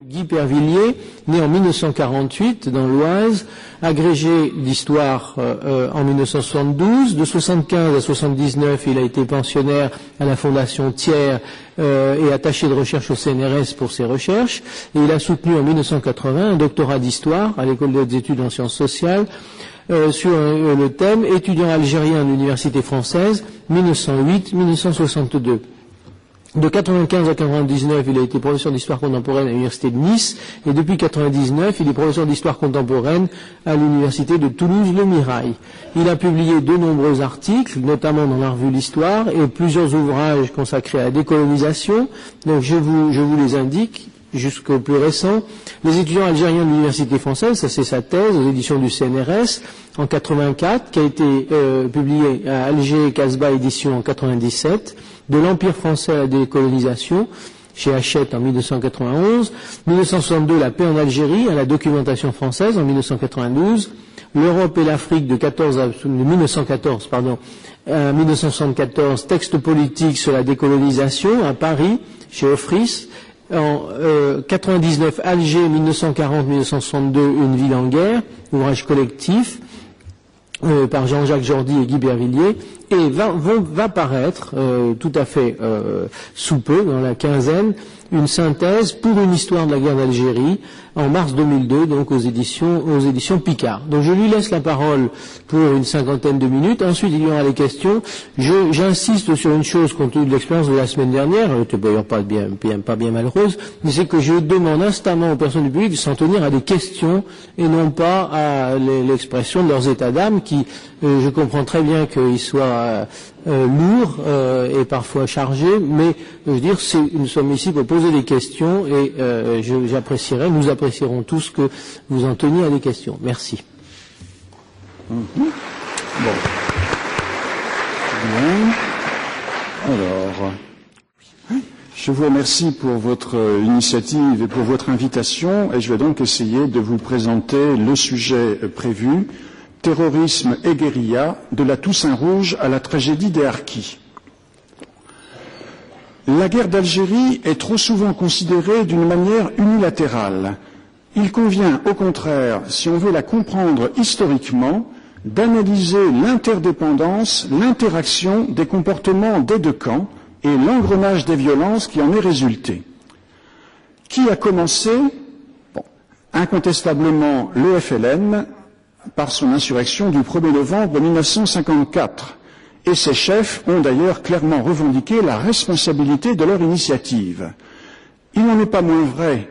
Guy Pervilliers, né en 1948 dans l'Oise, agrégé d'histoire en 1972. De 75 à 79, il a été pensionnaire à la Fondation Thiers et attaché de recherche au CNRS pour ses recherches. Et il a soutenu en 1980 un doctorat d'histoire à l'École des hautes études en sciences sociales sur le thème étudiant algérien de l'Université française 1908-1962. De 95 à 99, il a été professeur d'histoire contemporaine à l'Université de Nice, et depuis 99, il est professeur d'histoire contemporaine à l'Université de Toulouse-Le Mirail. Il a publié de nombreux articles, notamment dans la revue L'Histoire, et plusieurs ouvrages consacrés à la décolonisation. Donc je vous les indique jusqu'au plus récent. Les étudiants algériens de l'Université française, ça c'est sa thèse aux éditions du CNRS en 84, qui a été publiée à Alger Casbah édition en 97. De l'Empire français à la décolonisation, chez Hachette en 1991, 1962, la paix en Algérie, à la documentation française en 1992, l'Europe et l'Afrique de 1914 à 1974, texte politique sur la décolonisation à Paris, chez Offris, en 99, Alger, 1940-1962, une ville en guerre, ouvrage collectif, par Jean-Jacques Jordi et Guy Pervilliers, et va paraître tout à fait sous peu, dans la quinzaine, une synthèse pour une histoire de la guerre d'Algérie en mars 2002, donc aux éditions Picard. Donc je lui laisse la parole pour une cinquantaine de minutes. Ensuite, il y aura les questions. J'insiste sur une chose, compte tenu de l'expérience de la semaine dernière, elle n'était d'ailleurs pas bien malheureuse, mais c'est que je demande instamment aux personnes du public de s'en tenir à des questions et non pas à l'expression de leurs états d'âme qui, je comprends très bien qu'ils soient lourds et parfois chargés, mais je veux dire, nous sommes ici pour poser des questions et nous apprécierons tous que vous en teniez à des questions. Merci. Bon. Bien. Alors, je vous remercie pour votre initiative et pour votre invitation, et je vais donc essayer de vous présenter le sujet prévu, terrorisme et guérilla, de la Toussaint Rouge à la tragédie des Harkis. La guerre d'Algérie est trop souvent considérée d'une manière unilatérale. Il convient, au contraire, si on veut la comprendre historiquement, d'analyser l'interdépendance, l'interaction des comportements des deux camps et l'engrenage des violences qui en est résulté. Qui a commencé? Incontestablement le FLN, par son insurrection du 1er novembre 1954. Et ses chefs ont d'ailleurs clairement revendiqué la responsabilité de leur initiative. Il n'en est pas moins vrai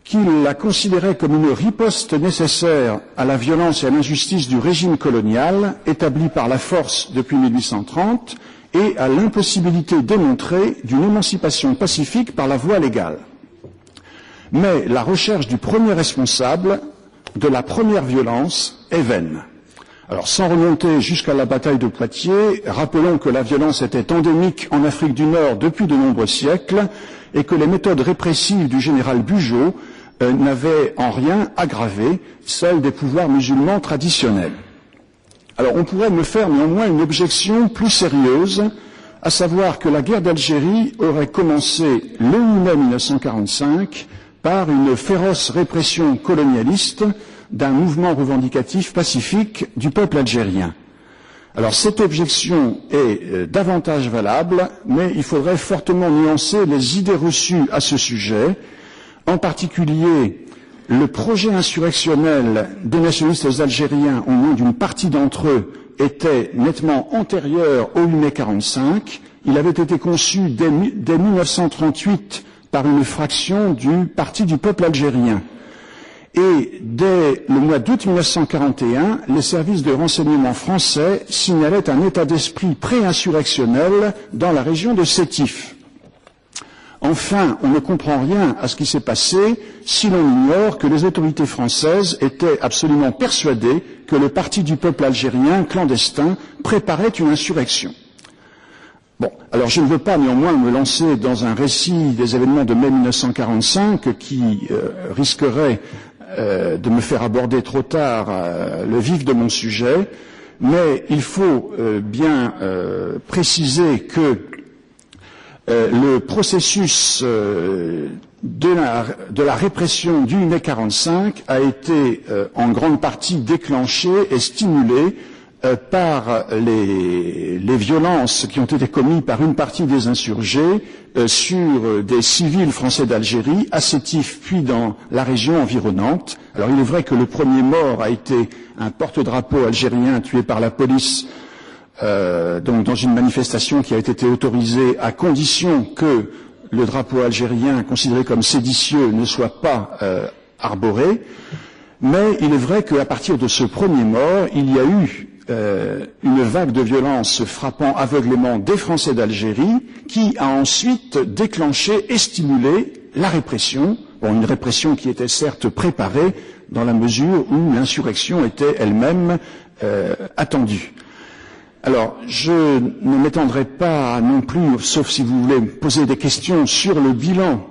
qu'ils la considéraient comme une riposte nécessaire à la violence et à l'injustice du régime colonial établi par la force depuis 1830 et à l'impossibilité démontrée d'une émancipation pacifique par la voie légale. Mais la recherche du premier responsable de la première violence est vaine. Alors, sans remonter jusqu'à la bataille de Poitiers, rappelons que la violence était endémique en Afrique du Nord depuis de nombreux siècles et que les méthodes répressives du général Bugeaud n'avaient en rien aggravé celles des pouvoirs musulmans traditionnels. Alors, on pourrait me faire néanmoins une objection plus sérieuse, à savoir que la guerre d'Algérie aurait commencé le 8 mai 1945 par une féroce répression colonialiste d'un mouvement revendicatif pacifique du peuple algérien. Alors cette objection est davantage valable, mais il faudrait fortement nuancer les idées reçues à ce sujet, en particulier le projet insurrectionnel des nationalistes algériens, au moins d'une partie d'entre eux, était nettement antérieur au 8 mai 1945. Il avait été conçu dès 1938 par une fraction du Parti du peuple algérien. Et dès le mois d'août 1941, les services de renseignement français signalaient un état d'esprit pré-insurrectionnel dans la région de Sétif. Enfin, on ne comprend rien à ce qui s'est passé si l'on ignore que les autorités françaises étaient absolument persuadées que le Parti du peuple algérien clandestin préparait une insurrection. Bon, alors je ne veux pas néanmoins me lancer dans un récit des événements de mai 1945 qui risquerait de me faire aborder trop tard le vif de mon sujet, mais il faut bien préciser que le processus de la répression du mai 45 a été en grande partie déclenchée et stimulée par les violences qui ont été commises par une partie des insurgés sur des civils français d'Algérie, à Sétif puis dans la région environnante. Alors il est vrai que le premier mort a été un porte-drapeau algérien tué par la police donc dans une manifestation qui a été autorisée à condition que le drapeau algérien considéré comme séditieux ne soit pas arboré. Mais il est vrai qu'à partir de ce premier mort, il y a eu une vague de violence frappant aveuglément des Français d'Algérie qui a ensuite déclenché et stimulé la répression, une répression qui était certes préparée dans la mesure où l'insurrection était elle-même attendue. Alors, je ne m'étendrai pas non plus, sauf si vous voulez me poser des questions sur le bilan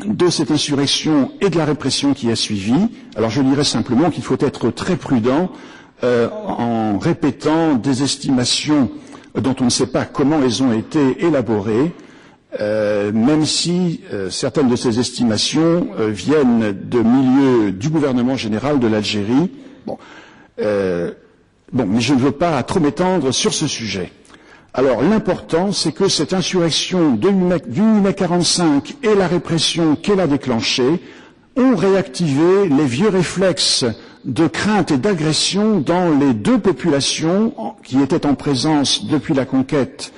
de cette insurrection et de la répression qui a suivi. Alors, je dirais simplement qu'il faut être très prudent en répétant des estimations dont on ne sait pas comment elles ont été élaborées, même si certaines de ces estimations viennent de milieux du gouvernement général de l'Algérie. Mais je ne veux pas trop m'étendre sur ce sujet. Alors, l'important, c'est que cette insurrection du mai 45 et la répression qu'elle a déclenchée ont réactivé les vieux réflexes de crainte et d'agression dans les deux populations qui étaient en présence depuis la conquête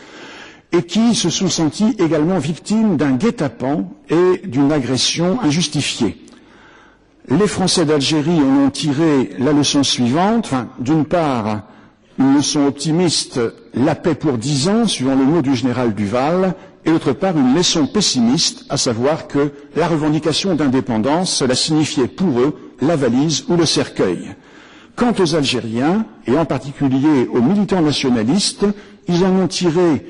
et qui se sont senties également victimes d'un guet-apens et d'une agression injustifiée. Les Français d'Algérie en ont tiré la leçon suivante, d'une part, une leçon optimiste, la paix pour 10 ans, suivant le mot du général Duval, et d'autre part, une leçon pessimiste, à savoir que la revendication d'indépendance, cela signifiait pour eux la valise ou le cercueil. Quant aux Algériens, et en particulier aux militants nationalistes, ils en ont tiré,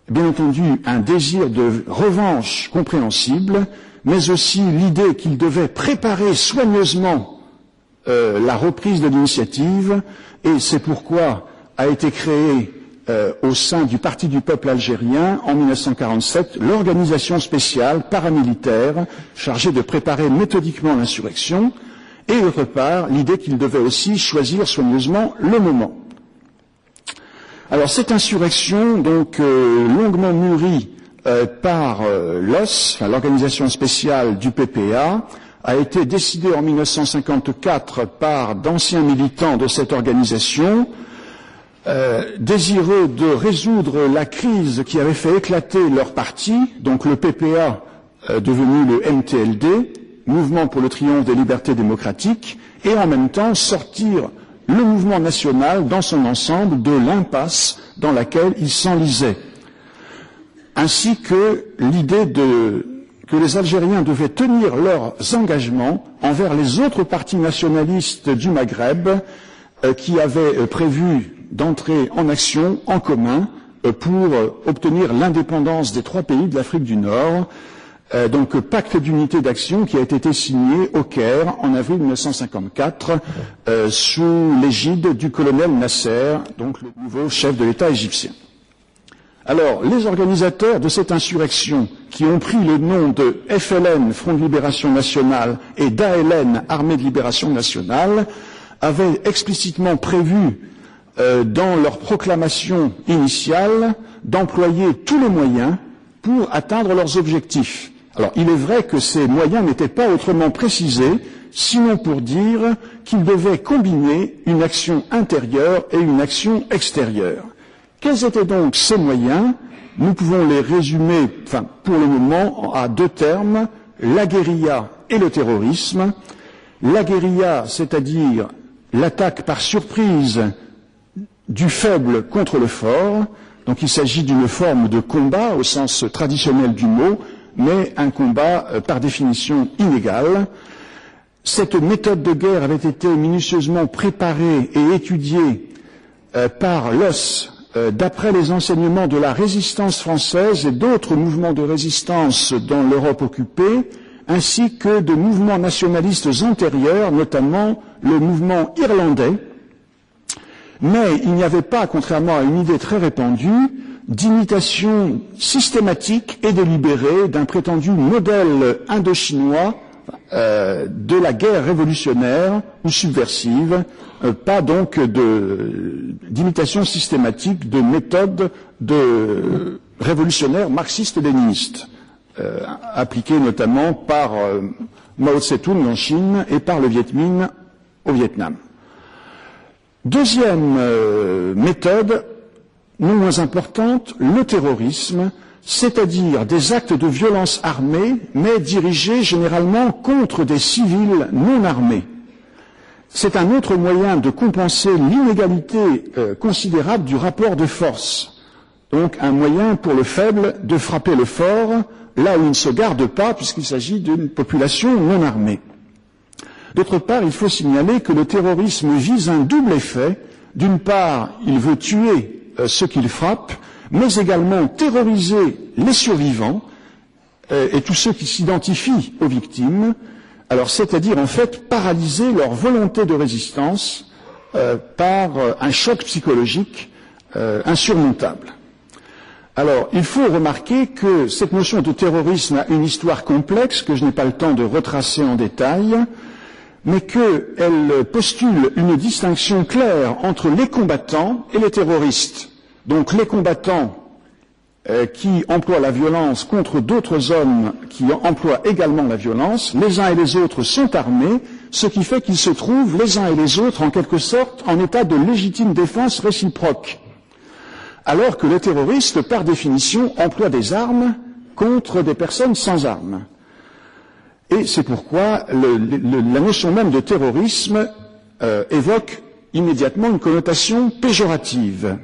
bien entendu, un désir de revanche compréhensible, mais aussi l'idée qu'ils devaient préparer soigneusement la reprise de l'initiative, et c'est pourquoi a été créée au sein du Parti du peuple algérien, en 1947, l'organisation spéciale paramilitaire chargée de préparer méthodiquement l'insurrection, et d'autre part, l'idée qu'ils devaient aussi choisir soigneusement le moment. Alors, cette insurrection, donc, longuement mûrie par l'OS, l'organisation spéciale du PPA, a été décidée en 1954 par d'anciens militants de cette organisation, désireux de résoudre la crise qui avait fait éclater leur parti, donc le PPA devenu le MTLD, Mouvement pour le triomphe des libertés démocratiques, et en même temps sortir le mouvement national dans son ensemble de l'impasse dans laquelle il s'enlisait, ainsi que l'idée que les Algériens devaient tenir leurs engagements envers les autres partis nationalistes du Maghreb qui avaient prévu d'entrer en action en commun pour obtenir l'indépendance des 3 pays de l'Afrique du Nord, donc pacte d'unité d'action qui a été signé au Caire en avril 1954 sous l'égide du colonel Nasser, donc le nouveau chef de l'État égyptien. Alors, les organisateurs de cette insurrection, qui ont pris le nom de FLN, Front de Libération Nationale, et d'ALN, Armée de Libération Nationale, avaient explicitement prévu, dans leur proclamation initiale, d'employer tous les moyens pour atteindre leurs objectifs. Alors, il est vrai que ces moyens n'étaient pas autrement précisés, sinon pour dire qu'ils devaient combiner une action intérieure et une action extérieure. Quels étaient donc ces moyens? Nous pouvons les résumer, pour le moment, à 2 termes, la guérilla et le terrorisme. La guérilla, c'est-à-dire l'attaque par surprise du faible contre le fort, donc il s'agit d'une forme de combat au sens traditionnel du mot, mais un combat par définition inégal. Cette méthode de guerre avait été minutieusement préparée et étudiée par l'OS d'après les enseignements de la résistance française et d'autres mouvements de résistance dans l'Europe occupée, ainsi que de mouvements nationalistes antérieurs, notamment le mouvement irlandais. Mais il n'y avait pas, contrairement à une idée très répandue, d'imitation systématique et délibérée d'un prétendu modèle indochinois de la guerre révolutionnaire ou subversive, pas donc d'imitation systématique de méthodes de révolutionnaires marxistes-léninistes, appliquées notamment par Mao Tse-tung en Chine et par le Viet Minh au Vietnam. Deuxième méthode, non moins importante, le terrorisme, c'est-à-dire des actes de violence armée, mais dirigés généralement contre des civils non armés. C'est un autre moyen de compenser l'inégalité considérable du rapport de force. Donc un moyen pour le faible de frapper le fort, là où il ne se garde pas, puisqu'il s'agit d'une population non armée. D'autre part, il faut signaler que le terrorisme vise un double effet. D'une part, il veut tuer ceux qu'il frappe, mais également terroriser les survivants et tous ceux qui s'identifient aux victimes, alors c'est-à-dire en fait paralyser leur volonté de résistance par un choc psychologique insurmontable. Alors, il faut remarquer que cette notion de terrorisme a une histoire complexe que je n'ai pas le temps de retracer en détail, mais qu'elle postule une distinction claire entre les combattants et les terroristes. Donc les combattants qui emploient la violence contre d'autres hommes qui emploient également la violence, les uns et les autres sont armés, ce qui fait qu'ils se trouvent les uns et les autres en quelque sorte en état de légitime défense réciproque. Alors que les terroristes, par définition, emploient des armes contre des personnes sans armes. Et c'est pourquoi la notion même de terrorisme évoque immédiatement une connotation péjorative.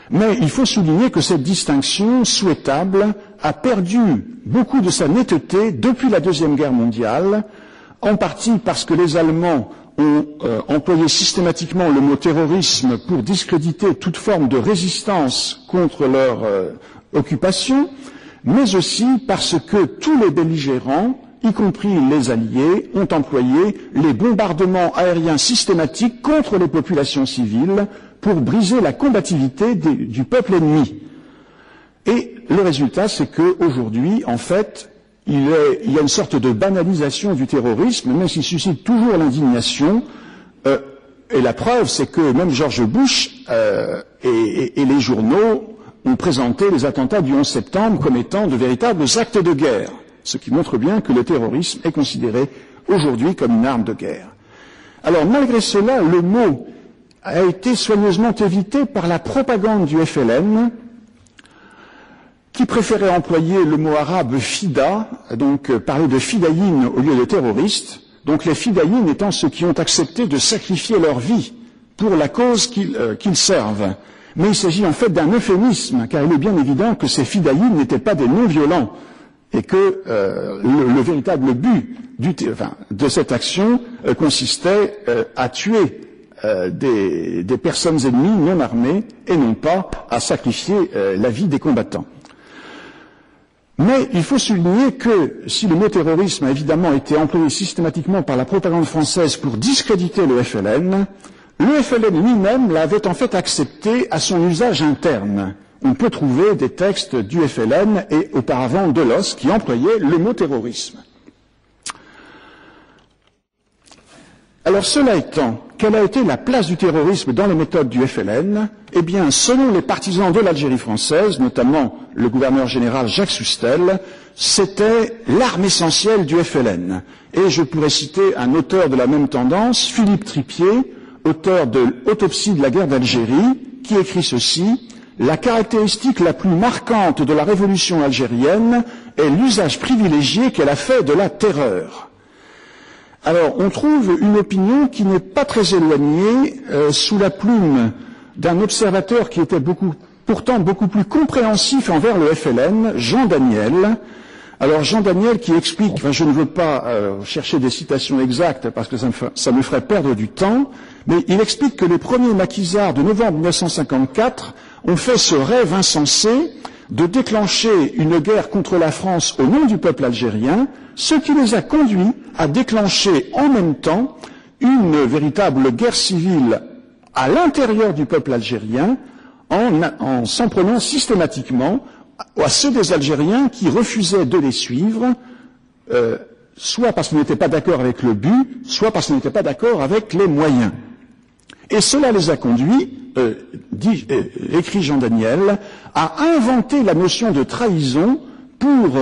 Mais il faut souligner que cette distinction souhaitable a perdu beaucoup de sa netteté depuis la Deuxième Guerre mondiale, en partie parce que les Allemands ont employé systématiquement le mot terrorisme pour discréditer toute forme de résistance contre leur occupation, mais aussi parce que tous les belligérants, y compris les Alliés, ont employé les bombardements aériens systématiques contre les populations civiles pour briser la combativité du peuple ennemi. Et le résultat, c'est qu'aujourd'hui, en fait, il y a une sorte de banalisation du terrorisme, même s'il suscite toujours l'indignation. Et la preuve, c'est que même George Bush et les journaux ont présenté les attentats du 11 septembre comme étant de véritables actes de guerre, ce qui montre bien que le terrorisme est considéré aujourd'hui comme une arme de guerre. Alors, malgré cela, le mot a été soigneusement évité par la propagande du FLN, qui préférait employer le mot arabe fida, donc parler de fidaïn au lieu de terroristes, donc les fidaïn étant ceux qui ont accepté de sacrifier leur vie pour la cause qu'ils servent. Mais il s'agit en fait d'un euphémisme, car il est bien évident que ces fidaïn n'étaient pas des non-violents, et que le véritable but de cette action consistait à tuer des personnes ennemies non armées et non pas à sacrifier la vie des combattants. Mais il faut souligner que si le mot terrorisme a évidemment été employé systématiquement par la propagande française pour discréditer le FLN lui-même l'avait en fait accepté à son usage interne. On peut trouver des textes du FLN et auparavant de l'OS qui employaient le mot terrorisme. Alors cela étant, quelle a été la place du terrorisme dans les méthodes du FLN? Eh bien, selon les partisans de l'Algérie française, notamment le gouverneur général Jacques Soustel, c'était l'arme essentielle du FLN. Et je pourrais citer un auteur de la même tendance, Philippe Tripier, auteur de l'Autopsie de la guerre d'Algérie, qui écrit ceci: la caractéristique la plus marquante de la révolution algérienne est l'usage privilégié qu'elle a fait de la terreur. Alors, on trouve une opinion qui n'est pas très éloignée sous la plume d'un observateur qui était pourtant beaucoup plus compréhensif envers le FLN, Jean Daniel. Alors, Jean Daniel qui explique, je ne veux pas chercher des citations exactes parce que ça me ferait perdre du temps, mais il explique que les premiers maquisards de novembre 1954 ont fait ce rêve insensé de déclencher une guerre contre la France au nom du peuple algérien, ce qui les a conduits à déclencher en même temps une véritable guerre civile à l'intérieur du peuple algérien, en s'en prenant systématiquement à ceux des Algériens qui refusaient de les suivre, soit parce qu'ils n'étaient pas d'accord avec le but, soit parce qu'ils n'étaient pas d'accord avec les moyens. Et cela les a conduits, écrit Jean Daniel, à inventer la notion de trahison pour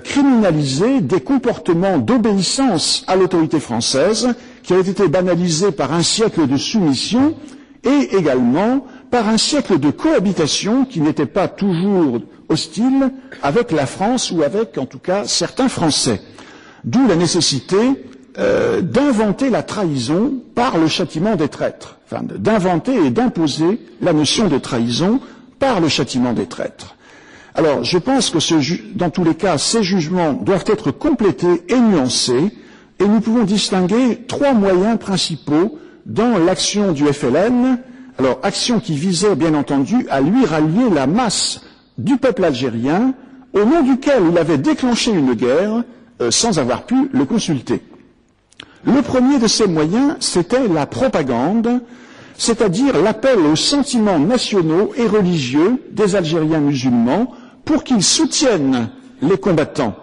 criminaliser des comportements d'obéissance à l'autorité française qui avaient été banalisés par un siècle de soumission et également par un siècle de cohabitation qui n'était pas toujours hostile avec la France ou avec, en tout cas, certains Français. D'où la nécessité d'inventer la trahison par le châtiment des traîtres, enfin d'inventer et d'imposer la notion de trahison par le châtiment des traîtres. Alors, je pense que dans tous les cas, ces jugements doivent être complétés et nuancés, et nous pouvons distinguer 3 moyens principaux dans l'action du FLN. Alors, action qui visait, bien entendu, à lui rallier la masse du peuple algérien, au nom duquel il avait déclenché une guerre, sans avoir pu le consulter. Le premier de ces moyens, c'était la propagande, c'est-à-dire l'appel aux sentiments nationaux et religieux des Algériens musulmans pour qu'ils soutiennent les combattants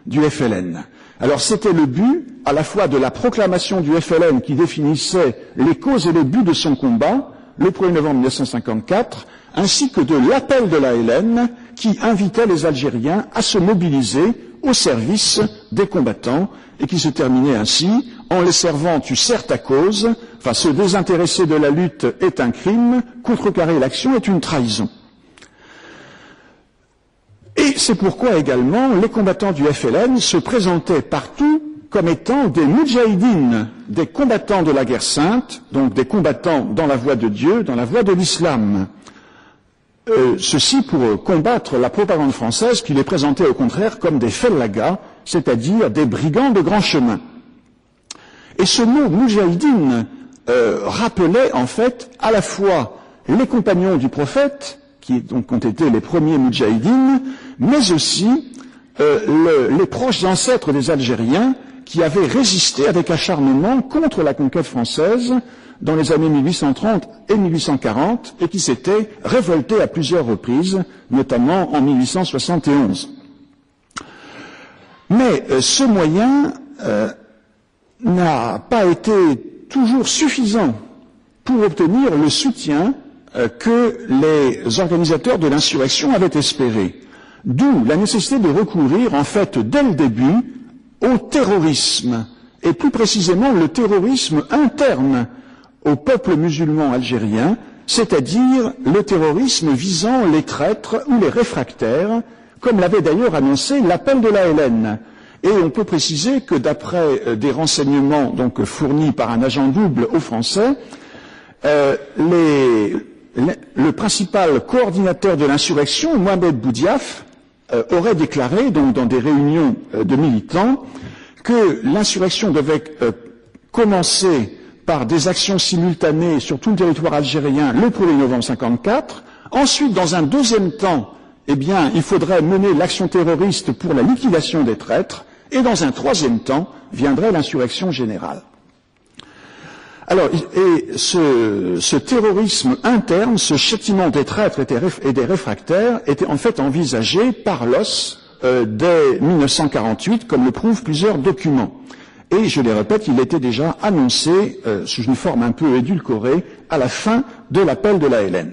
du FLN. Alors c'était le but à la fois de la proclamation du FLN qui définissait les causes et les buts de son combat, le 1er novembre 1954, ainsi que de l'appel de l'ALN qui invitait les Algériens à se mobiliser au service des combattants et qui se terminait ainsi: en les servant, tu sers ta cause, enfin se désintéresser de la lutte est un crime, contrecarrer l'action est une trahison. Et c'est pourquoi également les combattants du FLN se présentaient partout comme étant des moudjahidines, des combattants de la guerre sainte, donc des combattants dans la voie de Dieu, dans la voie de l'islam. Ceci pour combattre la propagande française qui les présentait au contraire comme des fellagas, c'est-à-dire des brigands de grand chemin. Et ce mot moudjahidine rappelait en fait à la fois les compagnons du prophète, qui donc ont été les premiers moudjahidines, mais aussi les proches ancêtres des Algériens qui avaient résisté avec acharnement contre la conquête française dans les années 1830 et 1840 et qui s'étaient révoltés à plusieurs reprises, notamment en 1871. Mais ce moyen n'a pas été toujours suffisant pour obtenir le soutien que les organisateurs de l'insurrection avaient espéré. D'où la nécessité de recourir, en fait, dès le début, au terrorisme, et plus précisément le terrorisme interne au peuple musulman algérien, c'est-à-dire le terrorisme visant les traîtres ou les réfractaires, comme l'avait d'ailleurs annoncé l'appel de l'ALN. Et on peut préciser que d'après des renseignements donc fournis par un agent double aux Français, le principal coordinateur de l'insurrection, Mohamed Boudiaf, aurait déclaré, donc dans des réunions de militants, que l'insurrection devait commencer par des actions simultanées sur tout le territoire algérien le 1er novembre 1954. Ensuite, dans un deuxième temps, eh bien, il faudrait mener l'action terroriste pour la liquidation des traîtres. Et dans un troisième temps, viendrait l'insurrection générale. Alors, et ce terrorisme interne, ce châtiment des traîtres et des réfractaires, était en fait envisagé par l'OSS dès 1948, comme le prouvent plusieurs documents. Et, je les répète, il était déjà annoncé, sous une forme un peu édulcorée, à la fin de l'appel de l'ALN.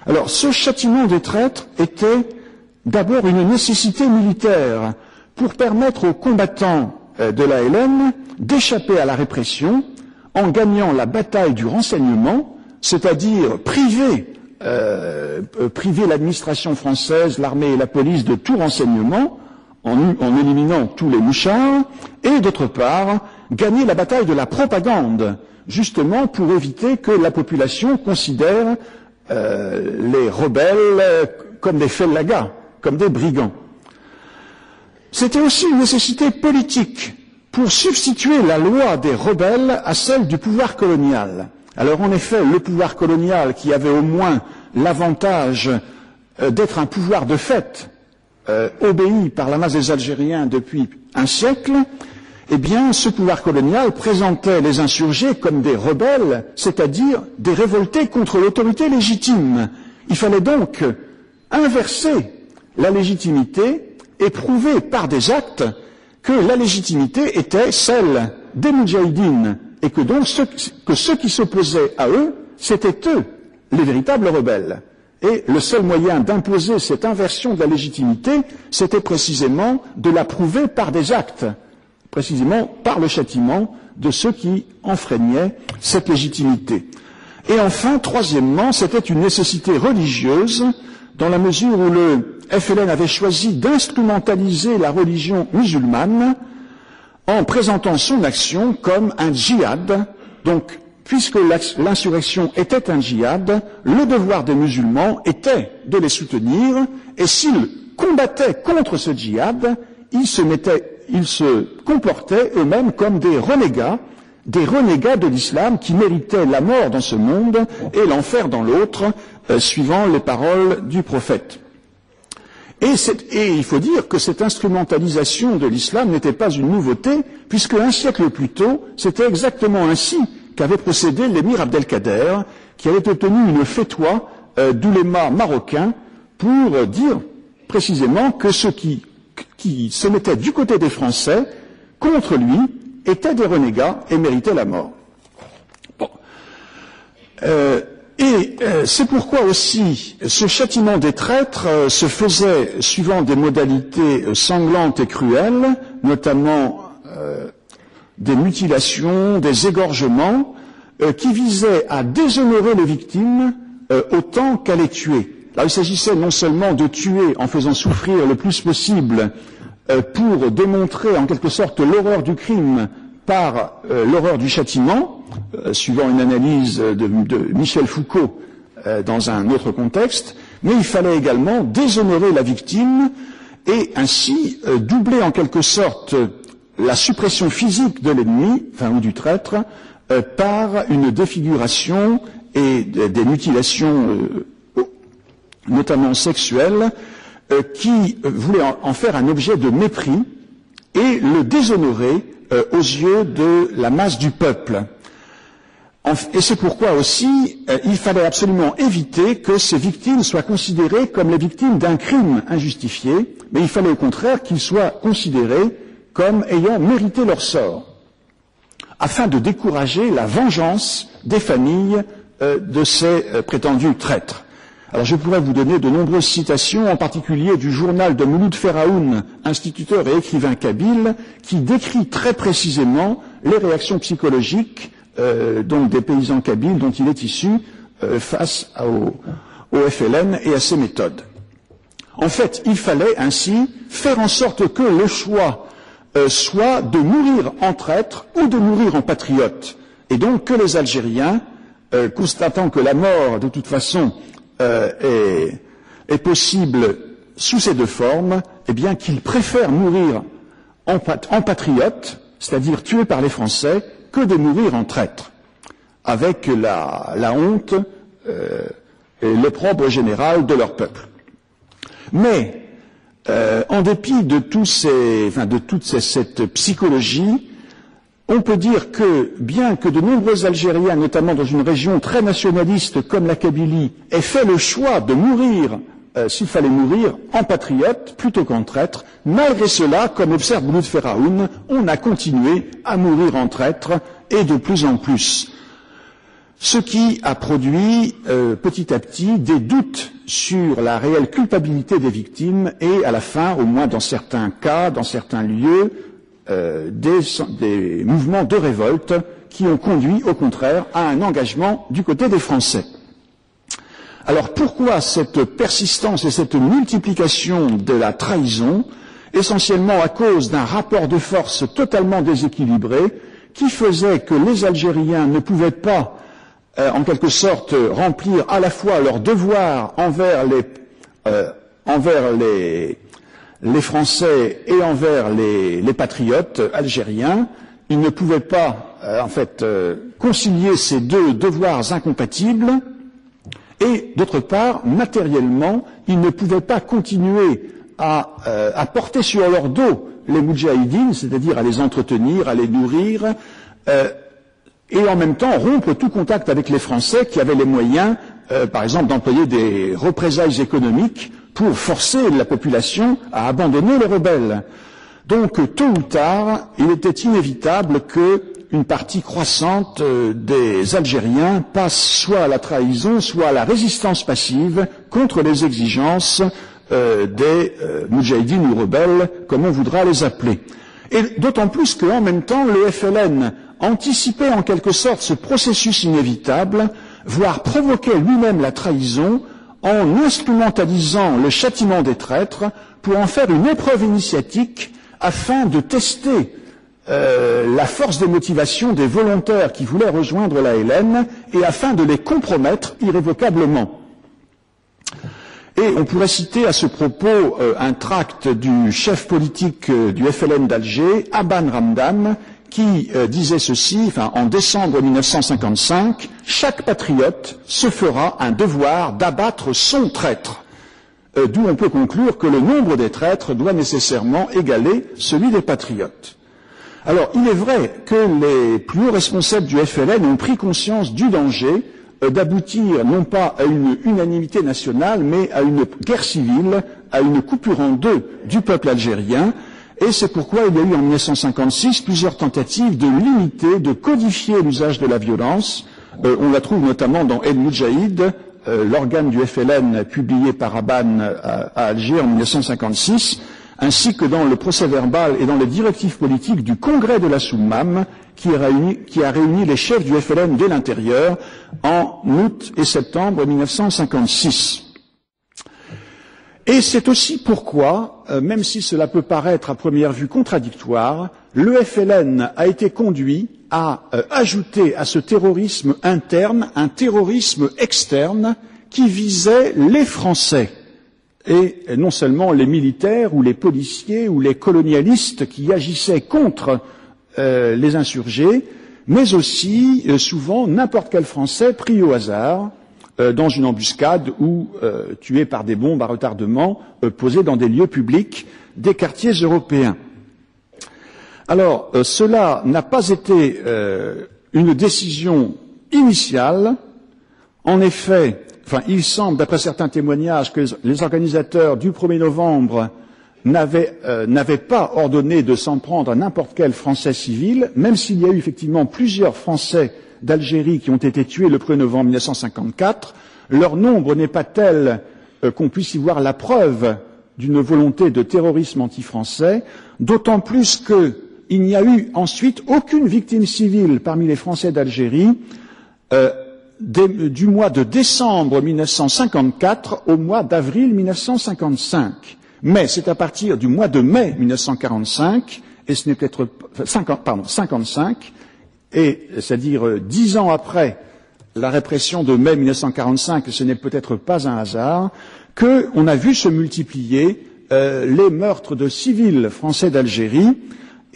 Alors, ce châtiment des traîtres était d'abord une nécessité militaire pour permettre aux combattants de l'ALN d'échapper à la répression en gagnant la bataille du renseignement, c'est-à-dire priver l'administration française, l'armée et la police de tout renseignement, en éliminant tous les mouchards, et d'autre part, gagner la bataille de la propagande, justement pour éviter que la population considère les rebelles comme des fellagas, comme des brigands. C'était aussi une nécessité politique pour substituer la loi des rebelles à celle du pouvoir colonial. Alors en effet, le pouvoir colonial, qui avait au moins l'avantage d'être un pouvoir de fait, obéi par la masse des Algériens depuis un siècle, eh bien ce pouvoir colonial présentait les insurgés comme des rebelles, c'est-à-dire des révoltés contre l'autorité légitime. Il fallait donc inverser la légitimité et prouver par des actes que la légitimité était celle des Moudjahidines et que donc ceux qui s'opposaient à eux, c'était eux, les véritables rebelles. Et le seul moyen d'imposer cette inversion de la légitimité, c'était précisément de la prouver par des actes, précisément par le châtiment de ceux qui enfreignaient cette légitimité. Et enfin, troisièmement, c'était une nécessité religieuse, dans la mesure où le FLN avait choisi d'instrumentaliser la religion musulmane en présentant son action comme un djihad. Donc, puisque l'insurrection était un djihad, le devoir des musulmans était de les soutenir, et s'ils combattaient contre ce djihad, ils se comportaient eux-mêmes comme des renégats de l'islam qui méritaient la mort dans ce monde et l'enfer dans l'autre, suivant les paroles du prophète. Et il faut dire que cette instrumentalisation de l'islam n'était pas une nouveauté, puisque un siècle plus tôt, c'était exactement ainsi qu'avait procédé l'émir Abdelkader, qui avait obtenu une fatwa d'ouléma marocain pour dire précisément que ceux qui se mettaient du côté des Français contre lui étaient des renégats et méritaient la mort. Bon. C'est pourquoi aussi ce châtiment des traîtres se faisait suivant des modalités sanglantes et cruelles, notamment des mutilations, des égorgements, qui visaient à déshonorer les victimes autant qu'à les tuer. Alors il s'agissait non seulement de tuer en faisant souffrir le plus possible pour démontrer en quelque sorte l'horreur du crime par l'horreur du châtiment, suivant une analyse de Michel Foucault dans un autre contexte, mais il fallait également déshonorer la victime et ainsi doubler en quelque sorte la suppression physique de l'ennemi, ou du traître, par une défiguration et des mutilations, notamment sexuelles, qui voulaient en faire un objet de mépris et le déshonorer aux yeux de la masse du peuple. Et c'est pourquoi aussi il fallait absolument éviter que ces victimes soient considérées comme les victimes d'un crime injustifié, mais il fallait au contraire qu'ils soient considérés comme ayant mérité leur sort, afin de décourager la vengeance des familles de ces prétendus traîtres. Alors je pourrais vous donner de nombreuses citations, en particulier du journal de Mouloud Feraoun, instituteur et écrivain kabyle, qui décrit très précisément les réactions psychologiques donc des paysans kabyles dont il est issu face au FLN et à ses méthodes. En fait, il fallait ainsi faire en sorte que le choix soit de mourir en traître ou de mourir en patriote, et donc que les Algériens, constatant que la mort de toute façon est possible sous ces deux formes, eh bien qu'ils préfèrent mourir en patriote, c'est-à-dire tués par les Français, que de mourir en traître, avec la honte et l'opprobre général de leur peuple. Mais en dépit de toute cette psychologie, on peut dire que, bien que de nombreux Algériens, notamment dans une région très nationaliste comme la Kabylie, aient fait le choix de mourir, s'il fallait mourir, en patriote plutôt qu'en traître, malgré cela, comme observe Mouloud Feraoun, on a continué à mourir en traître, et de plus en plus. Ce qui a produit petit à petit des doutes sur la réelle culpabilité des victimes et à la fin, au moins dans certains cas, dans certains lieux, des mouvements de révolte qui ont conduit au contraire à un engagement du côté des Français. Alors pourquoi cette persistance et cette multiplication de la trahison? Essentiellement à cause d'un rapport de force totalement déséquilibré qui faisait que les Algériens ne pouvaient pas en quelque sorte remplir à la fois leurs devoirs envers les Français et envers les patriotes algériens. Ils ne pouvaient pas concilier ces deux devoirs incompatibles, et d'autre part, matériellement, ils ne pouvaient pas continuer à porter sur leur dos les moudjahidines, c'est-à-dire à les entretenir, à les nourrir, et en même temps rompre tout contact avec les Français qui avaient les moyens par exemple, d'employer des représailles économiques pour forcer la population à abandonner les rebelles. Donc, tôt ou tard, il était inévitable qu'une partie croissante des Algériens passe soit à la trahison, soit à la résistance passive contre les exigences des moudjahidines ou rebelles, comme on voudra les appeler. Et d'autant plus qu'en même temps, le FLN anticipait en quelque sorte ce processus inévitable, voire provoquait lui-même la trahison en instrumentalisant le châtiment des traîtres pour en faire une épreuve initiatique afin de tester la force de motivation des volontaires qui voulaient rejoindre la LN et afin de les compromettre irrévocablement. Et on pourrait citer à ce propos un tract du chef politique du FLN d'Alger, Aban Ramdan, qui disait ceci, en décembre 1955, « Chaque patriote se fera un devoir d'abattre son traître ». D'où on peut conclure que le nombre des traîtres doit nécessairement égaler celui des patriotes. Alors, il est vrai que les plus hauts responsables du FLN ont pris conscience du danger d'aboutir non pas à une unanimité nationale, mais à une guerre civile, à une coupure en deux du peuple algérien, et c'est pourquoi il y a eu en 1956 plusieurs tentatives de limiter, de codifier l'usage de la violence. On la trouve notamment dans El Moudjahid, l'organe du FLN publié par Aban à Alger en 1956, ainsi que dans le procès-verbal et dans les directives politiques du Congrès de la Soummam, qui a réuni les chefs du FLN de l'intérieur en août et septembre 1956. Et c'est aussi pourquoi, même si cela peut paraître à première vue contradictoire, le FLN a été conduit à ajouter à ce terrorisme interne un terrorisme externe qui visait les Français, et non seulement les militaires ou les policiers ou les colonialistes qui agissaient contre les insurgés, mais aussi souvent n'importe quel Français pris au hasard dans une embuscade ou tué par des bombes à retardement posées dans des lieux publics des quartiers européens. Alors, cela n'a pas été une décision initiale. En effet, il semble, d'après certains témoignages, que les organisateurs du 1er novembre n'avaient pas ordonné de s'en prendre à n'importe quel Français civil, même s'il y a eu effectivement plusieurs Français d'Algérie qui ont été tués le 1er novembre 1954. Leur nombre n'est pas tel qu'on puisse y voir la preuve d'une volonté de terrorisme anti-français, d'autant plus qu'il n'y a eu ensuite aucune victime civile parmi les Français d'Algérie du mois de décembre 1954 au mois d'avril 1955. Mais c'est à partir du mois de mai 1945, et ce n'est peut-être 55, et c'est-à-dire 10 ans après la répression de mai 1945, ce n'est peut-être pas un hasard, qu'on a vu se multiplier les meurtres de civils français d'Algérie,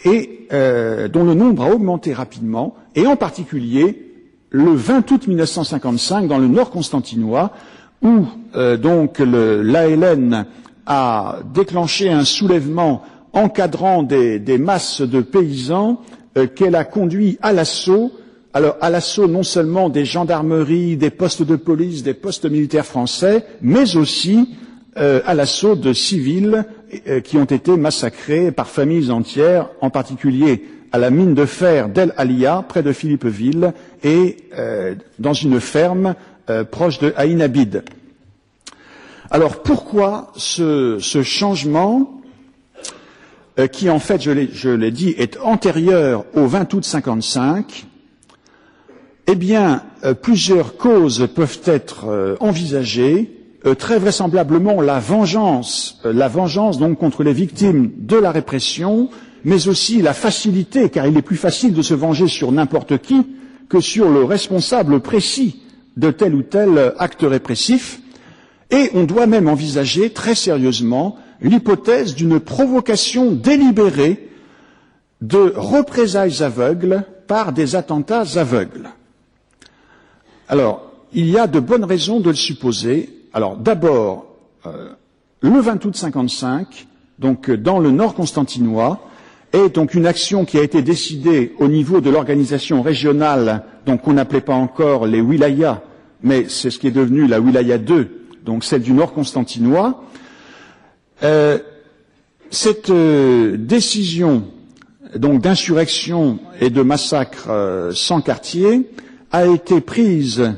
et dont le nombre a augmenté rapidement, et en particulier le 20 août 1955 dans le nord constantinois, où donc l'ALN a déclenché un soulèvement encadrant des masses de paysans qu'elle a conduit à l'assaut. Alors à l'assaut non seulement des gendarmeries, des postes de police, des postes militaires français, mais aussi à l'assaut de civils qui ont été massacrés par familles entières, en particulier à la mine de fer d'El Alia, près de Philippeville, et dans une ferme proche de Aïn Abid. Alors pourquoi ce changement qui en fait, je l'ai dit, est antérieur au 20 août 55? Eh bien, plusieurs causes peuvent être envisagées. Très vraisemblablement la vengeance donc contre les victimes de la répression, mais aussi la facilité, car il est plus facile de se venger sur n'importe qui que sur le responsable précis de tel ou tel acte répressif. Et on doit même envisager très sérieusement l'hypothèse d'une provocation délibérée de représailles aveugles par des attentats aveugles. Alors, il y a de bonnes raisons de le supposer. Alors, d'abord, le 20 août 55, donc dans le nord constantinois, est donc une action qui a été décidée au niveau de l'organisation régionale, donc qu'on n'appelait pas encore les wilayas mais c'est ce qui est devenu la Wilaya II, donc celle du Nord constantinois. Cette décision donc d'insurrection et de massacre sans quartier a été prise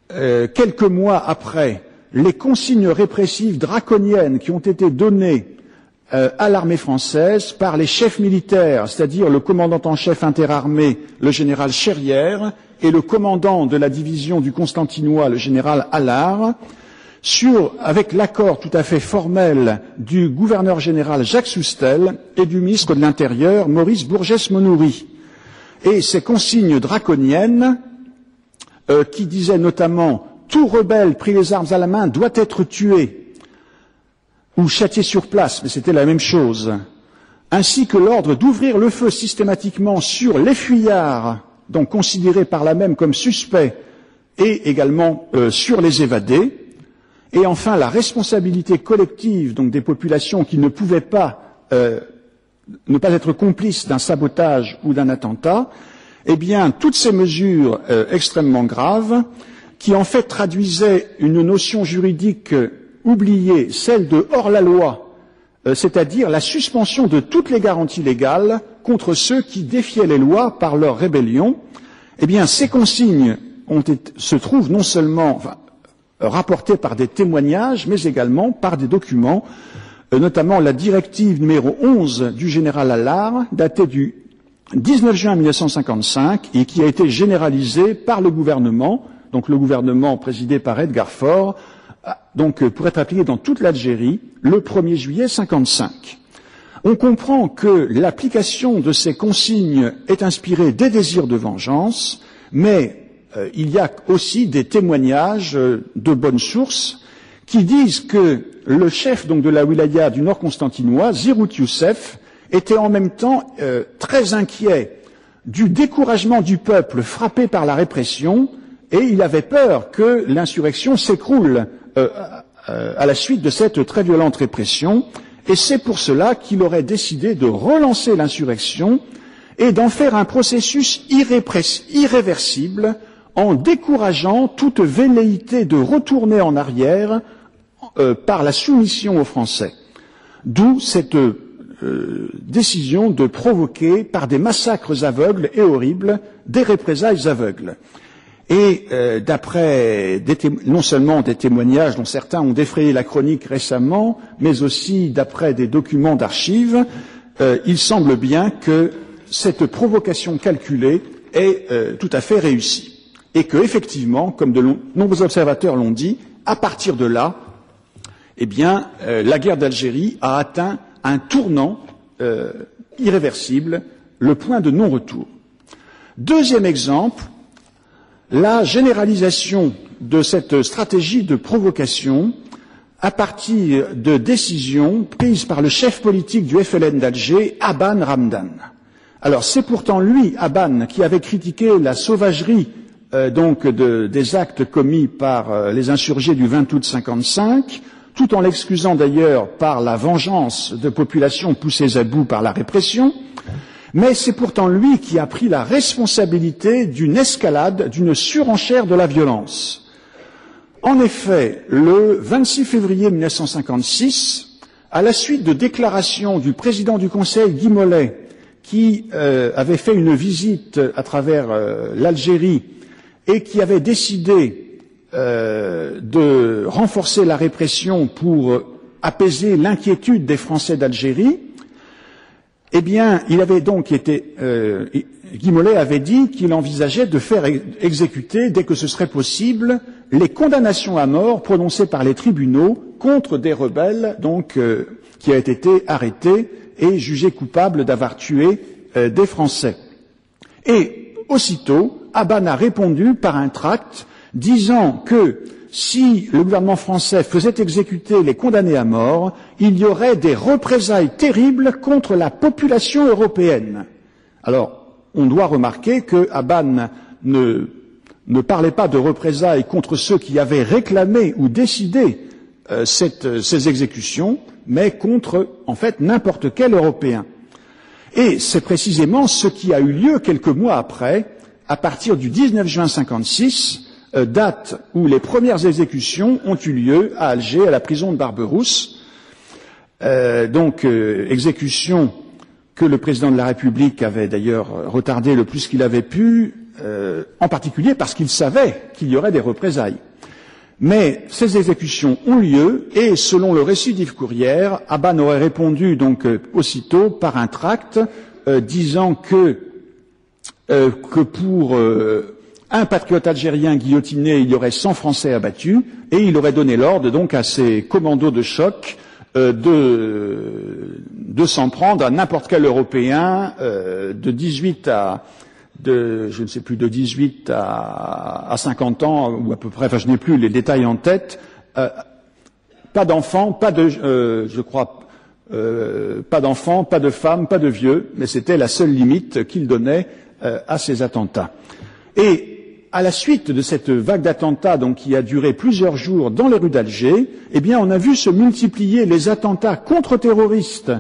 quelques mois après les consignes répressives draconiennes qui ont été données à l'armée française par les chefs militaires, c'est-à-dire le commandant en chef interarmé, le général Cherrière, et le commandant de la division du Constantinois, le général Allard, avec l'accord tout à fait formel du gouverneur général Jacques Soustelle et du ministre de l'Intérieur Maurice Bourgès-Monoury. Et ces consignes draconiennes, qui disaient notamment « Tout rebelle pris les armes à la main doit être tué », ou châtié sur place, mais c'était la même chose, ainsi que l'ordre d'ouvrir le feu systématiquement sur les fuyards, donc considérés par là même comme suspects, et également sur les évadés, et enfin la responsabilité collective donc des populations qui ne pouvaient pas ne pas être complices d'un sabotage ou d'un attentat, eh bien toutes ces mesures extrêmement graves, qui en fait traduisaient une notion juridique oubliée, celle de hors-la-loi, c'est-à-dire la suspension de toutes les garanties légales contre ceux qui défiaient les lois par leur rébellion, eh bien ces consignes se trouvent non seulement rapportées par des témoignages, mais également par des documents, notamment la directive numéro 11 du général Allard, datée du 19 juin 1955, et qui a été généralisée par le gouvernement, donc le gouvernement présidé par Edgar Faure, donc pour être appliqué dans toute l'Algérie le 1er juillet 1955. On comprend que l'application de ces consignes est inspirée des désirs de vengeance, mais il y a aussi des témoignages de bonnes sources qui disent que le chef donc de la wilaya du Nord constantinois, Zirout Youssef, était en même temps très inquiet du découragement du peuple frappé par la répression, et il avait peur que l'insurrection s'écroule à la suite de cette très violente répression, et c'est pour cela qu'il aurait décidé de relancer l'insurrection et d'en faire un processus irréversible en décourageant toute velléité de retourner en arrière par la soumission aux Français. D'où cette décision de provoquer par des massacres aveugles et horribles des représailles aveugles. Et d'après non seulement des témoignages dont certains ont défrayé la chronique récemment, mais aussi d'après des documents d'archives, il semble bien que cette provocation calculée est tout à fait réussie. Et que, effectivement, comme de nombreux observateurs l'ont dit, à partir de là, eh bien, la guerre d'Algérie a atteint un tournant irréversible, le point de non-retour. Deuxième exemple, la généralisation de cette stratégie de provocation à partir de décisions prises par le chef politique du FLN d'Alger, Abane Ramdan. Alors c'est pourtant lui, Abane, qui avait critiqué la sauvagerie des actes commis par les insurgés du 20 août 1955, tout en l'excusant d'ailleurs par la vengeance de populations poussées à bout par la répression. Mais c'est pourtant lui qui a pris la responsabilité d'une escalade, d'une surenchère de la violence. En effet, le 26 février 1956, à la suite de déclarations du président du Conseil, Guy Mollet, qui avait fait une visite à travers l'Algérie et qui avait décidé de renforcer la répression pour apaiser l'inquiétude des Français d'Algérie, eh bien, il avait donc été, Guy Mollet avait dit qu'il envisageait de faire exécuter, dès que ce serait possible, les condamnations à mort prononcées par les tribunaux contre des rebelles, donc, qui avaient été arrêtés et jugés coupables d'avoir tué des Français. Et aussitôt, Abane a répondu par un tract disant que si le gouvernement français faisait exécuter les condamnés à mort, il y aurait des représailles terribles contre la population européenne. Alors, on doit remarquer que Abane ne parlait pas de représailles contre ceux qui avaient réclamé ou décidé ces exécutions, mais contre, en fait, n'importe quel Européen. Et c'est précisément ce qui a eu lieu quelques mois après, à partir du 19 juin 1956, date où les premières exécutions ont eu lieu à Alger, à la prison de Barberousse. Exécution que le président de la République avait d'ailleurs retardé le plus qu'il avait pu, en particulier parce qu'il savait qu'il y aurait des représailles. Mais ces exécutions ont lieu et, selon le récit d'Yves Courrière, Aban aurait répondu donc aussitôt par un tract disant que pour un patriote algérien guillotiné, il y aurait 100 Français abattus, et il aurait donné l'ordre donc à ses commandos de choc de s'en prendre à n'importe quel Européen de 18 à je ne sais plus, de 18 à 50 ans, ou à peu près, enfin je n'ai plus les détails en tête, pas d'enfants, pas de pas d'enfants, pas de femmes, pas de vieux, mais c'était la seule limite qu'il donnait à ces attentats. Et à la suite de cette vague d'attentats, donc qui a duré plusieurs jours dans les rues d'Alger, eh bien, on a vu se multiplier les attentats contre-terroristes,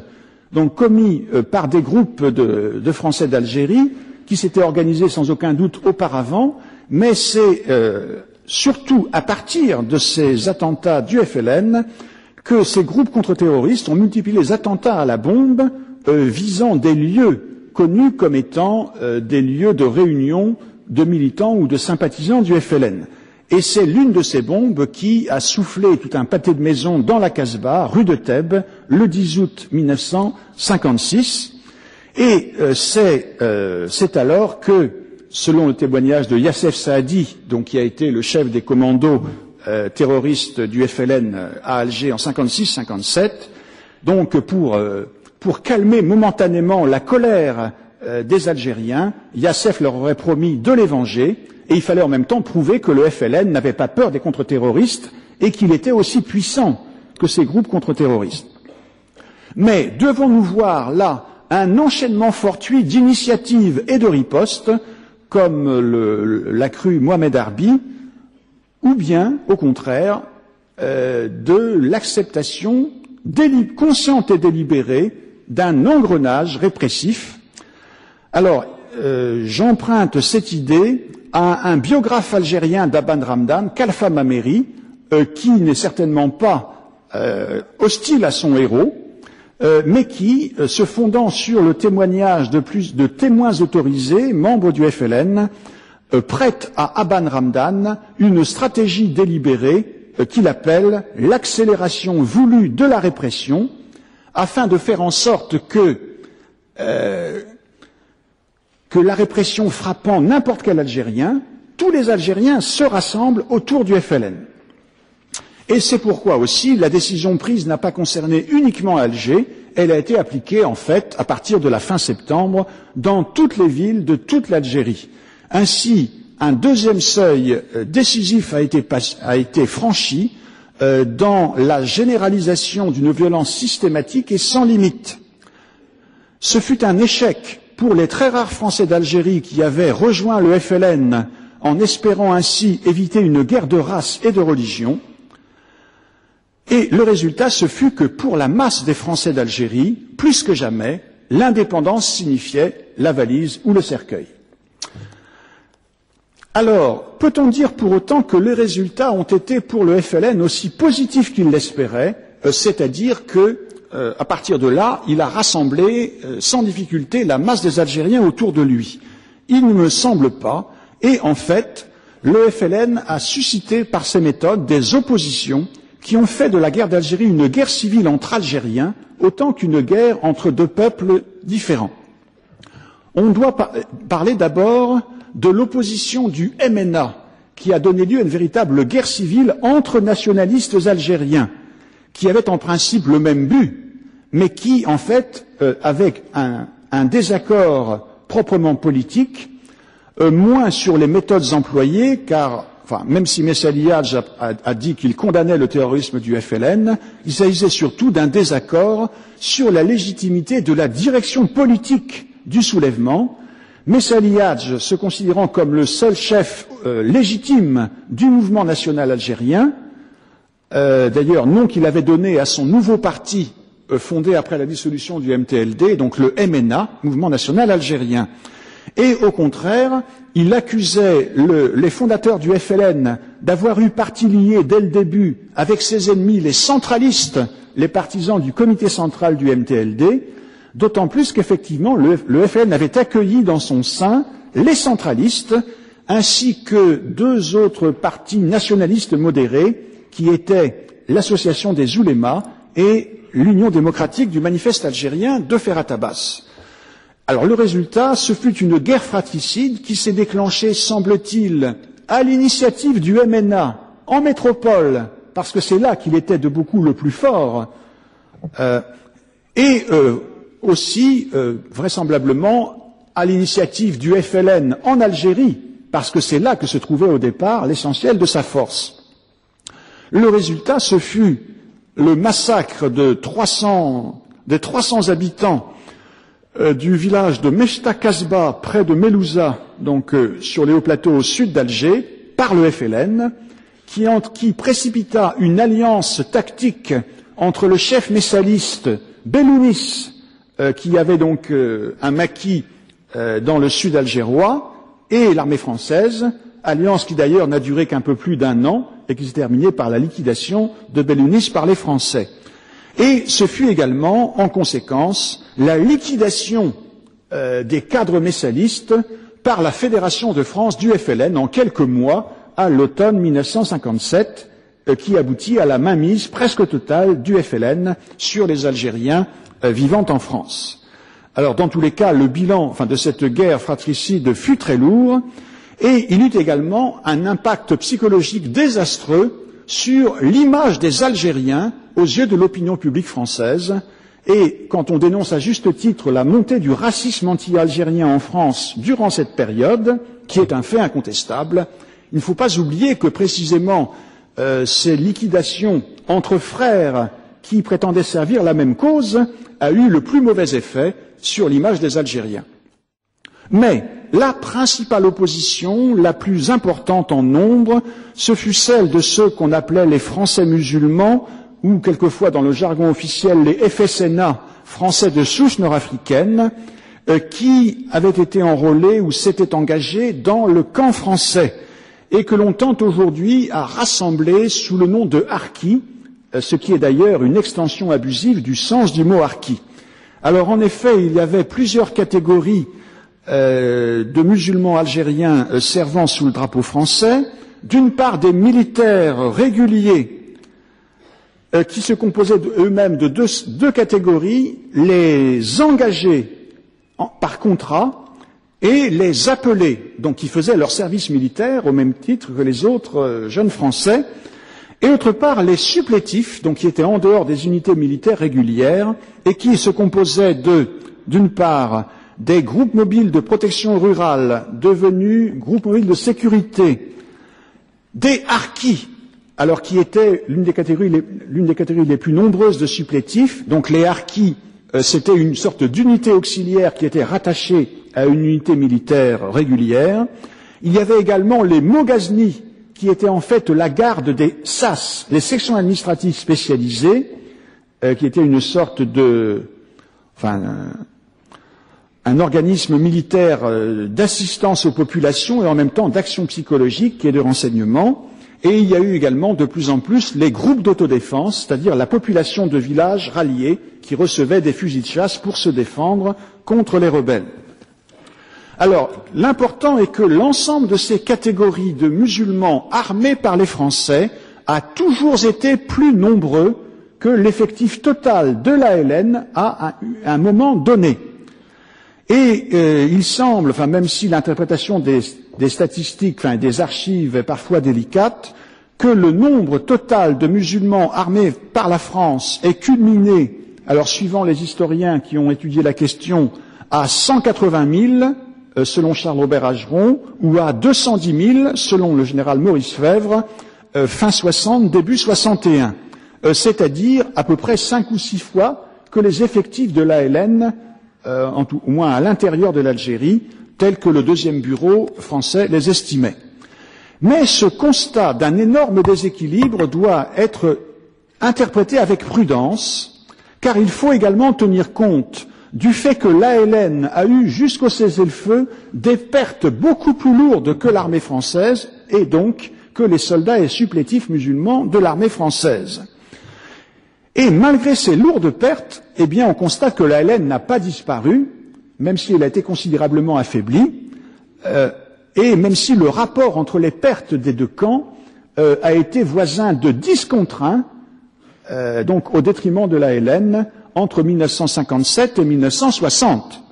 donc commis par des groupes de Français d'Algérie, qui s'étaient organisés sans aucun doute auparavant, mais c'est surtout à partir de ces attentats du FLN que ces groupes contre-terroristes ont multiplié les attentats à la bombe visant des lieux connus comme étant des lieux de réunion de militants ou de sympathisants du FLN. Et c'est l'une de ces bombes qui a soufflé tout un pâté de maisons dans la Casbah, rue de Thèbes, le 10 août 1956. Et c'est alors que, selon le témoignage de Yassef Saadi, donc qui a été le chef des commandos terroristes du FLN à Alger en 56-57, donc pour calmer momentanément la colère des Algériens, Yassef leur aurait promis de les venger, et il fallait en même temps prouver que le FLN n'avait pas peur des contre-terroristes et qu'il était aussi puissant que ces groupes contre-terroristes. Mais devons-nous voir là un enchaînement fortuit d'initiatives et de ripostes, comme l'a cru Mohamed Harbi, ou bien, au contraire, de l'acceptation consciente et délibérée d'un engrenage répressif? Alors, j'emprunte cette idée à un biographe algérien d'Aban Ramdan, Khalfa Mameri, qui n'est certainement pas hostile à son héros, mais qui, se fondant sur le témoignage de témoins autorisés, membres du FLN, prête à Aban Ramdan une stratégie délibérée qu'il appelle l'accélération voulue de la répression, afin de faire en sorte que la répression frappant n'importe quel Algérien, tous les Algériens se rassemblent autour du FLN. Et c'est pourquoi aussi la décision prise n'a pas concerné uniquement Alger, elle a été appliquée en fait à partir de la fin septembre dans toutes les villes de toute l'Algérie. Ainsi, un deuxième seuil décisif a été franchi dans la généralisation d'une violence systématique et sans limite. Ce fut un échec pour les très rares Français d'Algérie qui avaient rejoint le FLN en espérant ainsi éviter une guerre de race et de religion. Et le résultat, ce fut que pour la masse des Français d'Algérie, plus que jamais, l'indépendance signifiait la valise ou le cercueil. Alors, peut-on dire pour autant que les résultats ont été pour le FLN aussi positifs qu'il l'espérait, c'est-à-dire que à partir de là, il a rassemblé sans difficulté la masse des Algériens autour de lui? Il ne me semble pas, et en fait, le FLN a suscité par ses méthodes des oppositions qui ont fait de la guerre d'Algérie une guerre civile entre Algériens autant qu'une guerre entre deux peuples différents. On doit parler d'abord de l'opposition du MNA, qui a donné lieu à une véritable guerre civile entre nationalistes algériens, qui avaient en principe le même but, mais qui, en fait, avec un désaccord proprement politique, moins sur les méthodes employées, car, enfin, même si Messali Hadj a dit qu'il condamnait le terrorisme du FLN, il s'agissait surtout d'un désaccord sur la légitimité de la direction politique du soulèvement, Messali Hadj se considérant comme le seul chef légitime du mouvement national algérien, d'ailleurs nom qu'il avait donné à son nouveau parti fondé après la dissolution du MTLD, donc le MNA, Mouvement national algérien. Et au contraire, il accusait les fondateurs du FLN d'avoir eu partie liée dès le début avec ses ennemis, les centralistes, les partisans du comité central du MTLD, d'autant plus qu'effectivement le FLN avait accueilli dans son sein les centralistes ainsi que deux autres partis nationalistes modérés qui étaient l'association des oulémas et l'Union démocratique du manifeste algérien de Ferhat Abbas. Alors le résultat, ce fut une guerre fratricide qui s'est déclenchée, semble-t-il, à l'initiative du MNA en métropole, parce que c'est là qu'il était de beaucoup le plus fort, aussi vraisemblablement à l'initiative du FLN en Algérie, parce que c'est là que se trouvait au départ l'essentiel de sa force. Le résultat, ce fut le massacre des 300 habitants du village de Mechta Kasba, près de Melouza, donc sur les hauts plateaux au sud d'Alger, par le FLN, qui précipita une alliance tactique entre le chef messaliste Bellounis, qui avait donc un maquis dans le sud algérois, et l'armée française, alliance qui d'ailleurs n'a duré qu'un peu plus d'un an et qui s'est terminée par la liquidation de Bellounis par les Français. Et ce fut également, en conséquence, la liquidation des cadres messalistes par la Fédération de France du FLN en quelques mois à l'automne 1957, qui aboutit à la mainmise presque totale du FLN sur les Algériens vivant en France. Alors, dans tous les cas, le bilan de cette guerre fratricide fut très lourd et il eut également un impact psychologique désastreux sur l'image des Algériens aux yeux de l'opinion publique française. Et quand on dénonce à juste titre la montée du racisme anti-algérien en France durant cette période, qui est un fait incontestable, il ne faut pas oublier que précisément ces liquidations entre frères qui prétendaient servir la même cause a eu le plus mauvais effet sur l'image des Algériens. Mais la principale opposition, la plus importante en nombre, ce fut celle de ceux qu'on appelait les Français musulmans, ou quelquefois dans le jargon officiel les FSNA, Français de souche nord-africaine, qui avaient été enrôlés ou s'étaient engagés dans le camp français, et que l'on tente aujourd'hui à rassembler sous le nom de harkis, ce qui est d'ailleurs une extension abusive du sens du mot harki. Alors en effet, il y avait plusieurs catégories de musulmans algériens servant sous le drapeau français, d'une part des militaires réguliers qui se composaient eux-mêmes de deux catégories, les engagés par contrat et les appelés, donc qui faisaient leur service militaire au même titre que les autres jeunes Français, et d'autre part les supplétifs, donc qui étaient en dehors des unités militaires régulières et qui se composaient d'une part, des groupes mobiles de protection rurale devenus groupes mobiles de sécurité, des harkis, alors qui étaient l'une des catégories les plus nombreuses de supplétifs. Donc les harkis, c'était une sorte d'unité auxiliaire qui était rattachée à une unité militaire régulière. Il y avait également les moghaznis, qui étaient en fait la garde des SAS, les sections administratives spécialisées, qui étaient une sorte un organisme militaire d'assistance aux populations et en même temps d'action psychologique et de renseignement. Et il y a eu également de plus en plus les groupes d'autodéfense, c'est-à-dire la population de villages ralliés qui recevaient des fusils de chasse pour se défendre contre les rebelles. Alors, l'important est que l'ensemble de ces catégories de musulmans armés par les Français a toujours été plus nombreux que l'effectif total de l'ALN à un moment donné. Et il semble, même si l'interprétation des statistiques, des archives est parfois délicate, que le nombre total de musulmans armés par la France est culminé, alors suivant les historiens qui ont étudié la question, à 180 000, selon Charles-Robert Ageron, ou à 210 000, selon le général Maurice Fèvre, fin 60, début 61, c'est-à-dire à peu près 5 ou 6 fois que les effectifs de l'ALN, au moins à l'intérieur de l'Algérie, tels que le deuxième bureau français les estimait. Mais ce constat d'un énorme déséquilibre doit être interprété avec prudence, car il faut également tenir compte du fait que l'ALN a eu jusqu'au cessez-le-feu des pertes beaucoup plus lourdes que l'armée française et donc que les soldats et supplétifs musulmans de l'armée française. Et malgré ces lourdes pertes, eh bien, on constate que l'ALN n'a pas disparu, même si elle a été considérablement affaiblie, et même si le rapport entre les pertes des deux camps a été voisin de 10 contre 1, donc au détriment de l'ALN, entre 1957 et 1960.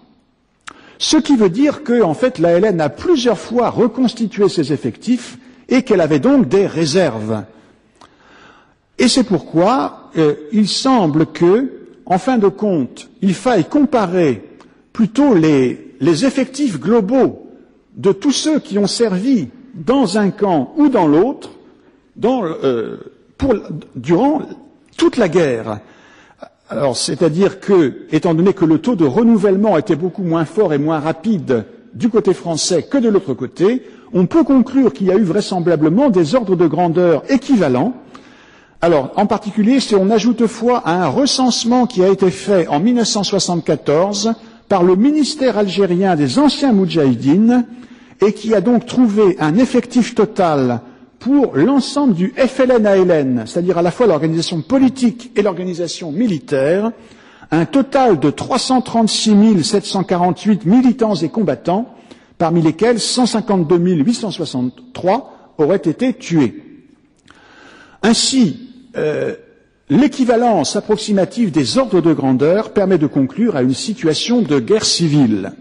Ce qui veut dire que, en fait, l'ALN a plusieurs fois reconstitué ses effectifs et qu'elle avait donc des réserves. Et c'est pourquoi il semble que, en fin de compte, il faille comparer plutôt les effectifs globaux de tous ceux qui ont servi dans un camp ou dans l'autre durant toute la guerre. Alors, c'est-à-dire que, étant donné que le taux de renouvellement était beaucoup moins fort et moins rapide du côté français que de l'autre côté, on peut conclure qu'il y a eu vraisemblablement des ordres de grandeur équivalents. Alors, en particulier, si on ajoute toutefois à un recensement qui a été fait en 1974 par le ministère algérien des anciens moudjahidines et qui a donc trouvé un effectif total pour l'ensemble du FLN-ALN, c'est-à-dire à la fois l'organisation politique et l'organisation militaire, un total de 336 748 militants et combattants, parmi lesquels 152 863 auraient été tués. Ainsi, l'équivalence approximative des ordres de grandeur permet de conclure à une situation de guerre civile.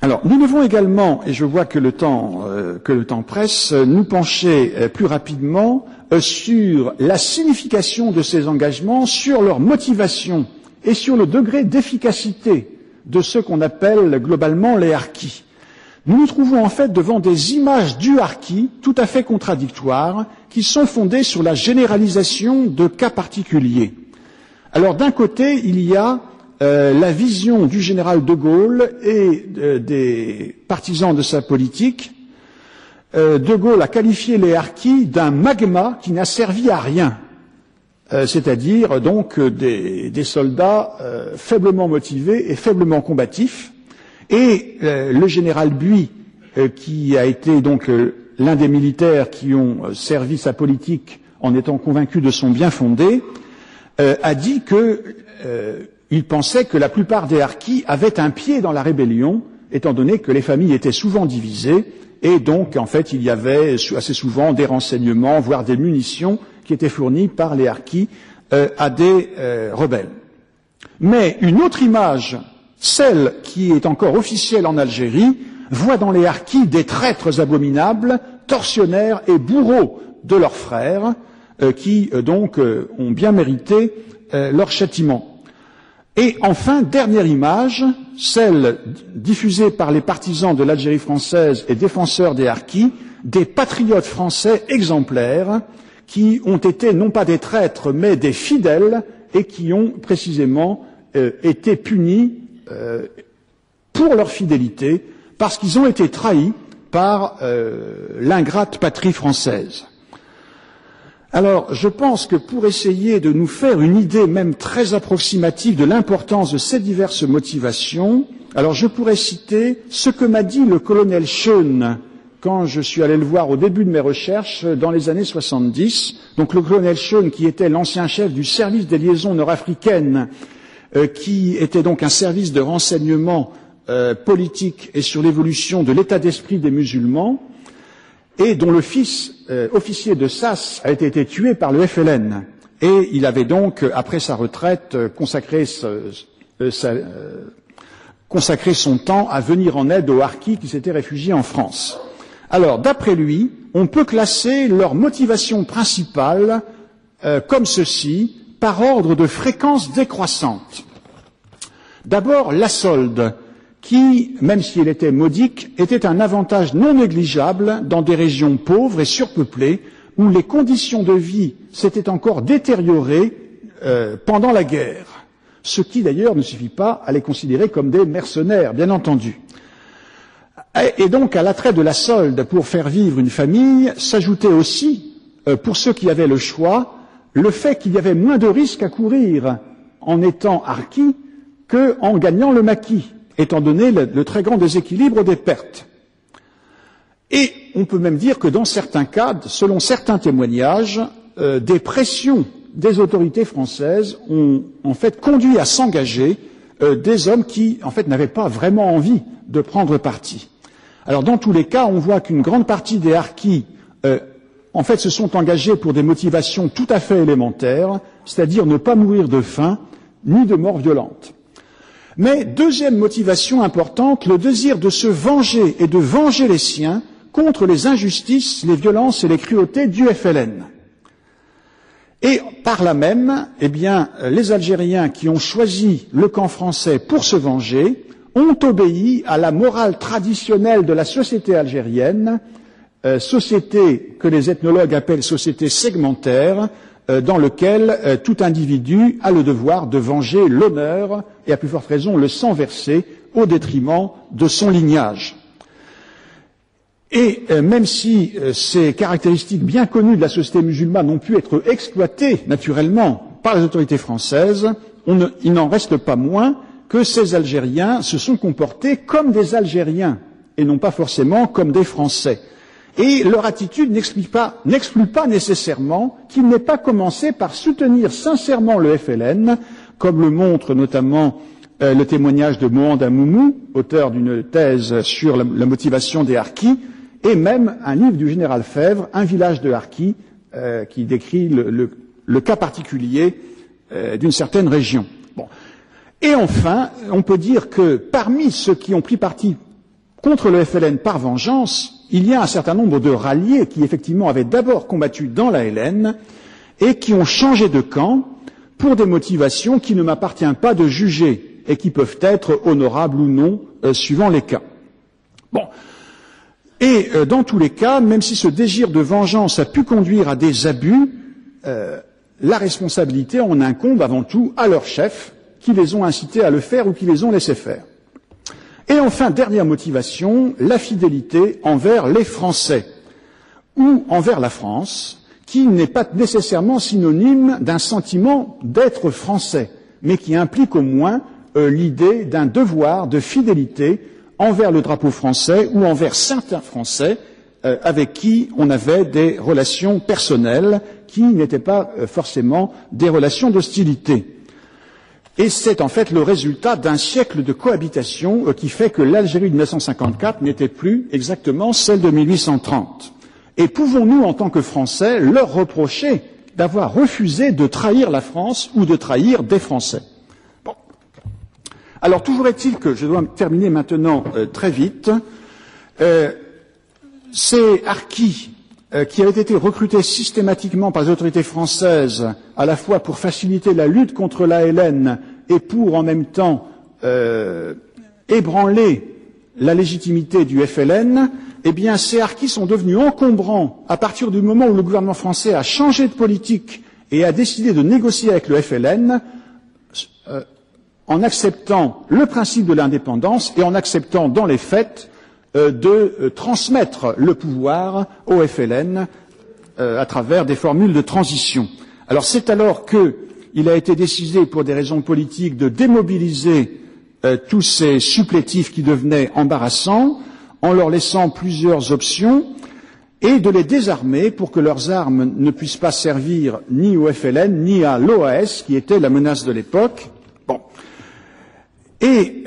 Alors, nous devons également, et je vois que le temps presse, nous pencher plus rapidement sur la signification de ces engagements, sur leur motivation et sur le degré d'efficacité de ce qu'on appelle globalement les harkis. Nous nous trouvons en fait devant des images du harki tout à fait contradictoires qui sont fondées sur la généralisation de cas particuliers. Alors d'un côté, il y a la vision du général de Gaulle et des partisans de sa politique. De Gaulle a qualifié les harkis d'un magma qui n'a servi à rien, c'est-à-dire donc des soldats faiblement motivés et faiblement combatifs. Et le général Buis, qui a été donc l'un des militaires qui ont servi sa politique en étant convaincu de son bien fondé, a dit qu'il pensait que la plupart des harkis avaient un pied dans la rébellion, étant donné que les familles étaient souvent divisées, et donc en fait il y avait assez souvent des renseignements, voire des munitions qui étaient fournies par les harkis à des rebelles. Mais une autre image, celle qui est encore officielle en Algérie, voit dans les harkis des traîtres abominables, tortionnaires et bourreaux de leurs frères, qui donc ont bien mérité leur châtiment. Et enfin, dernière image, celle diffusée par les partisans de l'Algérie française et défenseurs des harkis, des patriotes français exemplaires, qui ont été non pas des traîtres mais des fidèles et qui ont précisément été punis pour leur fidélité, parce qu'ils ont été trahis par l'ingrate patrie française. Alors, je pense que pour essayer de nous faire une idée même très approximative de l'importance de ces diverses motivations, alors je pourrais citer ce que m'a dit le colonel Schoen quand je suis allé le voir au début de mes recherches dans les années 70. Donc le colonel Schoen, qui était l'ancien chef du service des liaisons nord-africaines, qui était donc un service de renseignement politique et sur l'évolution de l'état d'esprit des musulmans, et dont le fils officier de SAS a été tué par le FLN. Et il avait donc, après sa retraite, consacré son temps à venir en aide aux harkis qui s'étaient réfugiés en France. Alors, d'après lui, on peut classer leur motivation principale comme ceci, par ordre de fréquence décroissante. D'abord, la solde, qui, même si elle était modique, était un avantage non négligeable dans des régions pauvres et surpeuplées, où les conditions de vie s'étaient encore détériorées pendant la guerre, ce qui d'ailleurs ne suffit pas à les considérer comme des mercenaires, bien entendu. Et donc, à l'attrait de la solde pour faire vivre une famille, s'ajoutait aussi, pour ceux qui avaient le choix, le fait qu'il y avait moins de risques à courir en étant harkis qu'en gagnant le maquis, étant donné le très grand déséquilibre des pertes. Et on peut même dire que dans certains cas, selon certains témoignages, des pressions des autorités françaises ont en fait conduit à s'engager des hommes qui en fait n'avaient pas vraiment envie de prendre parti. Alors dans tous les cas, on voit qu'une grande partie des harkis en fait se sont engagés pour des motivations tout à fait élémentaires, c'est-à-dire ne pas mourir de faim ni de mort violente. Mais deuxième motivation importante, le désir de se venger et de venger les siens contre les injustices, les violences et les cruautés du FLN. Et par là même, eh bien, les Algériens qui ont choisi le camp français pour se venger ont obéi à la morale traditionnelle de la société algérienne, société que les ethnologues appellent société segmentaire, dans lequel tout individu a le devoir de venger l'honneur et à plus forte raison le sang versé au détriment de son lignage. Et même si ces caractéristiques bien connues de la société musulmane ont pu être exploitées naturellement par les autorités françaises, il n'en reste pas moins que ces Algériens se sont comportés comme des Algériens et non pas forcément comme des Français. Et leur attitude n'exclut pas nécessairement qu'ils n'aient pas commencé par soutenir sincèrement le FLN, comme le montre notamment le témoignage de Mohand Amoumou, auteur d'une thèse sur la motivation des harkis, et même un livre du général Fèvre, Un village de harkis, qui décrit le cas particulier d'une certaine région. Bon. Et enfin, on peut dire que parmi ceux qui ont pris parti contre le FLN par vengeance, il y a un certain nombre de ralliés qui effectivement avaient d'abord combattu dans la LN et qui ont changé de camp pour des motivations qui ne m'appartient pas de juger et qui peuvent être honorables ou non, suivant les cas. Bon. Et dans tous les cas, même si ce désir de vengeance a pu conduire à des abus, la responsabilité en incombe avant tout à leurs chefs qui les ont incités à le faire ou qui les ont laissés faire. Et enfin, dernière motivation, la fidélité envers les Français ou envers la France, qui n'est pas nécessairement synonyme d'un sentiment d'être français, mais qui implique au moins l'idée d'un devoir de fidélité envers le drapeau français ou envers certains Français avec qui on avait des relations personnelles qui n'étaient pas forcément des relations d'hostilité. Et c'est en fait le résultat d'un siècle de cohabitation qui fait que l'Algérie de 1954 n'était plus exactement celle de 1830. Et pouvons-nous, en tant que Français, leur reprocher d'avoir refusé de trahir la France ou de trahir des Français? Bon. Alors, toujours est-il que, je dois terminer maintenant très vite, ces harkis qui avaient été recrutés systématiquement par les autorités françaises, à la fois pour faciliter la lutte contre l'ALN et pour en même temps ébranler la légitimité du FLN, eh bien ces harkis sont devenus encombrants à partir du moment où le gouvernement français a changé de politique et a décidé de négocier avec le FLN en acceptant le principe de l'indépendance et en acceptant dans les faits de transmettre le pouvoir au FLN à travers des formules de transition. Alors c'est alors qu'il a été décidé pour des raisons politiques de démobiliser tous ces supplétifs qui devenaient embarrassants en leur laissant plusieurs options et de les désarmer pour que leurs armes ne puissent pas servir ni au FLN ni à l'OAS qui était la menace de l'époque. Bon. Et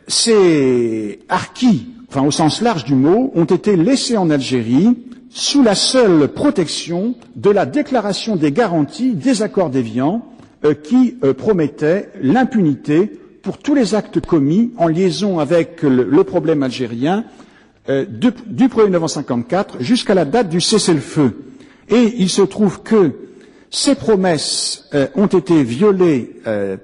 ces harkis, enfin au sens large du mot, ont été laissés en Algérie sous la seule protection de la déclaration des garanties des accords d'Évian qui promettait l'impunité pour tous les actes commis en liaison avec le problème algérien du 1er novembre 1954 jusqu'à la date du cessez-le-feu. Et il se trouve que ces promesses ont été violées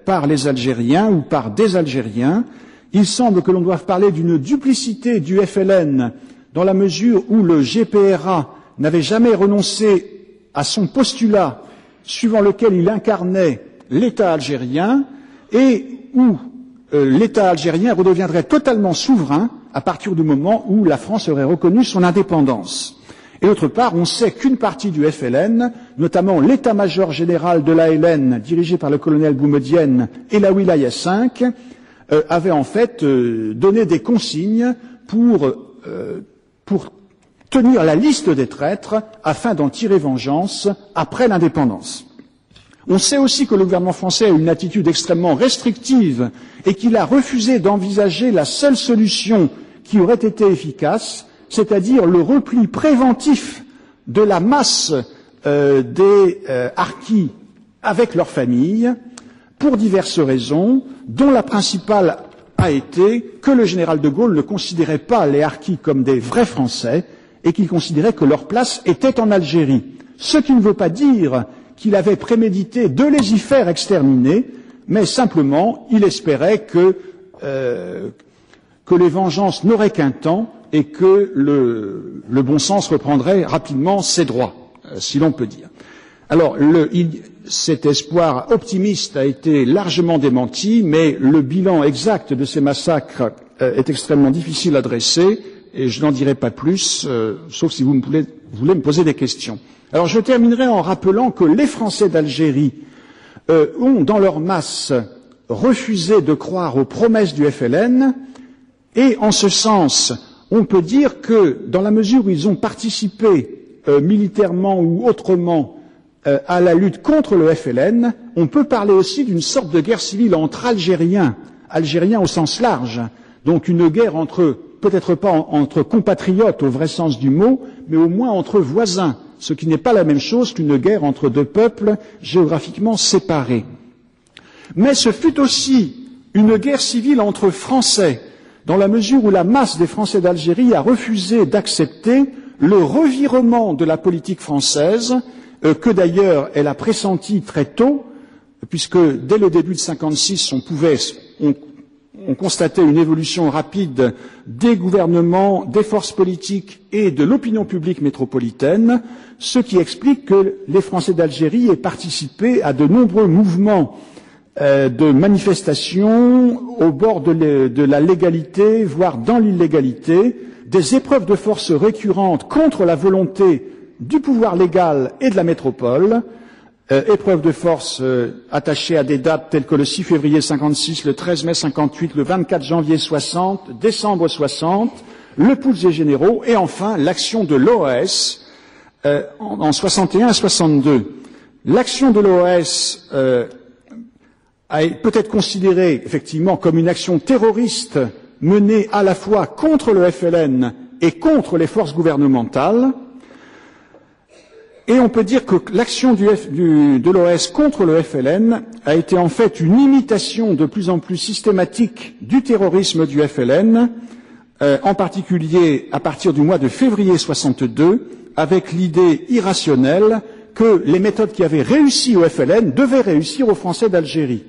par les Algériens ou par des Algériens. Il semble que l'on doive parler d'une duplicité du FLN dans la mesure où le GPRA n'avait jamais renoncé à son postulat suivant lequel il incarnait l'État algérien et où l'État algérien redeviendrait totalement souverain à partir du moment où la France aurait reconnu son indépendance. Et d'autre part, on sait qu'une partie du FLN, notamment l'état-major général de l'ALN, dirigé par le colonel Boumedienne, et la Wilaya 5, avait en fait donné des consignes pour tenir la liste des traîtres afin d'en tirer vengeance après l'indépendance. On sait aussi que le gouvernement français a une attitude extrêmement restrictive et qu'il a refusé d'envisager la seule solution qui aurait été efficace, c'est-à-dire le repli préventif de la masse des harkis avec leurs familles, pour diverses raisons, dont la principale a été que le général de Gaulle ne considérait pas les harkis comme des vrais Français et qu'il considérait que leur place était en Algérie. Ce qui ne veut pas dire qu'il avait prémédité de les y faire exterminer, mais simplement il espérait que les vengeances n'auraient qu'un temps et que le bon sens reprendrait rapidement ses droits, si l'on peut dire. Alors, cet espoir optimiste a été largement démenti, mais le bilan exact de ces massacres est extrêmement difficile à dresser, et je n'en dirai pas plus, sauf si vous voulez me poser des questions. Alors, je terminerai en rappelant que les Français d'Algérie ont, dans leur masse, refusé de croire aux promesses du FLN, et en ce sens, on peut dire que, dans la mesure où ils ont participé militairement ou autrement à la lutte contre le FLN, on peut parler aussi d'une sorte de guerre civile entre Algériens au sens large, donc une guerre peut-être pas entre compatriotes au vrai sens du mot, mais au moins entre voisins, ce qui n'est pas la même chose qu'une guerre entre deux peuples géographiquement séparés. Mais ce fut aussi une guerre civile entre Français, dans la mesure où la masse des Français d'Algérie a refusé d'accepter le revirement de la politique française, que d'ailleurs elle a pressenti très tôt, puisque dès le début de 56, on constatait une évolution rapide des gouvernements, des forces politiques et de l'opinion publique métropolitaine, ce qui explique que les Français d'Algérie aient participé à de nombreux mouvements de manifestations au bord de la légalité, voire dans l'illégalité, des épreuves de force récurrentes contre la volonté du pouvoir légal et de la métropole, épreuves de force attachées à des dates telles que le 6 février 56, le 13 mai 58, le 24 janvier 60, décembre 60, le putsch des généraux et enfin l'action de l'OAS en 61 et 62. L'action de l'OAS peut être considérée effectivement comme une action terroriste menée à la fois contre le FLN et contre les forces gouvernementales. Et on peut dire que l'action de l'OAS contre le FLN a été en fait une imitation de plus en plus systématique du terrorisme du FLN, en particulier à partir du mois de février 62, avec l'idée irrationnelle que les méthodes qui avaient réussi au FLN devaient réussir aux Français d'Algérie.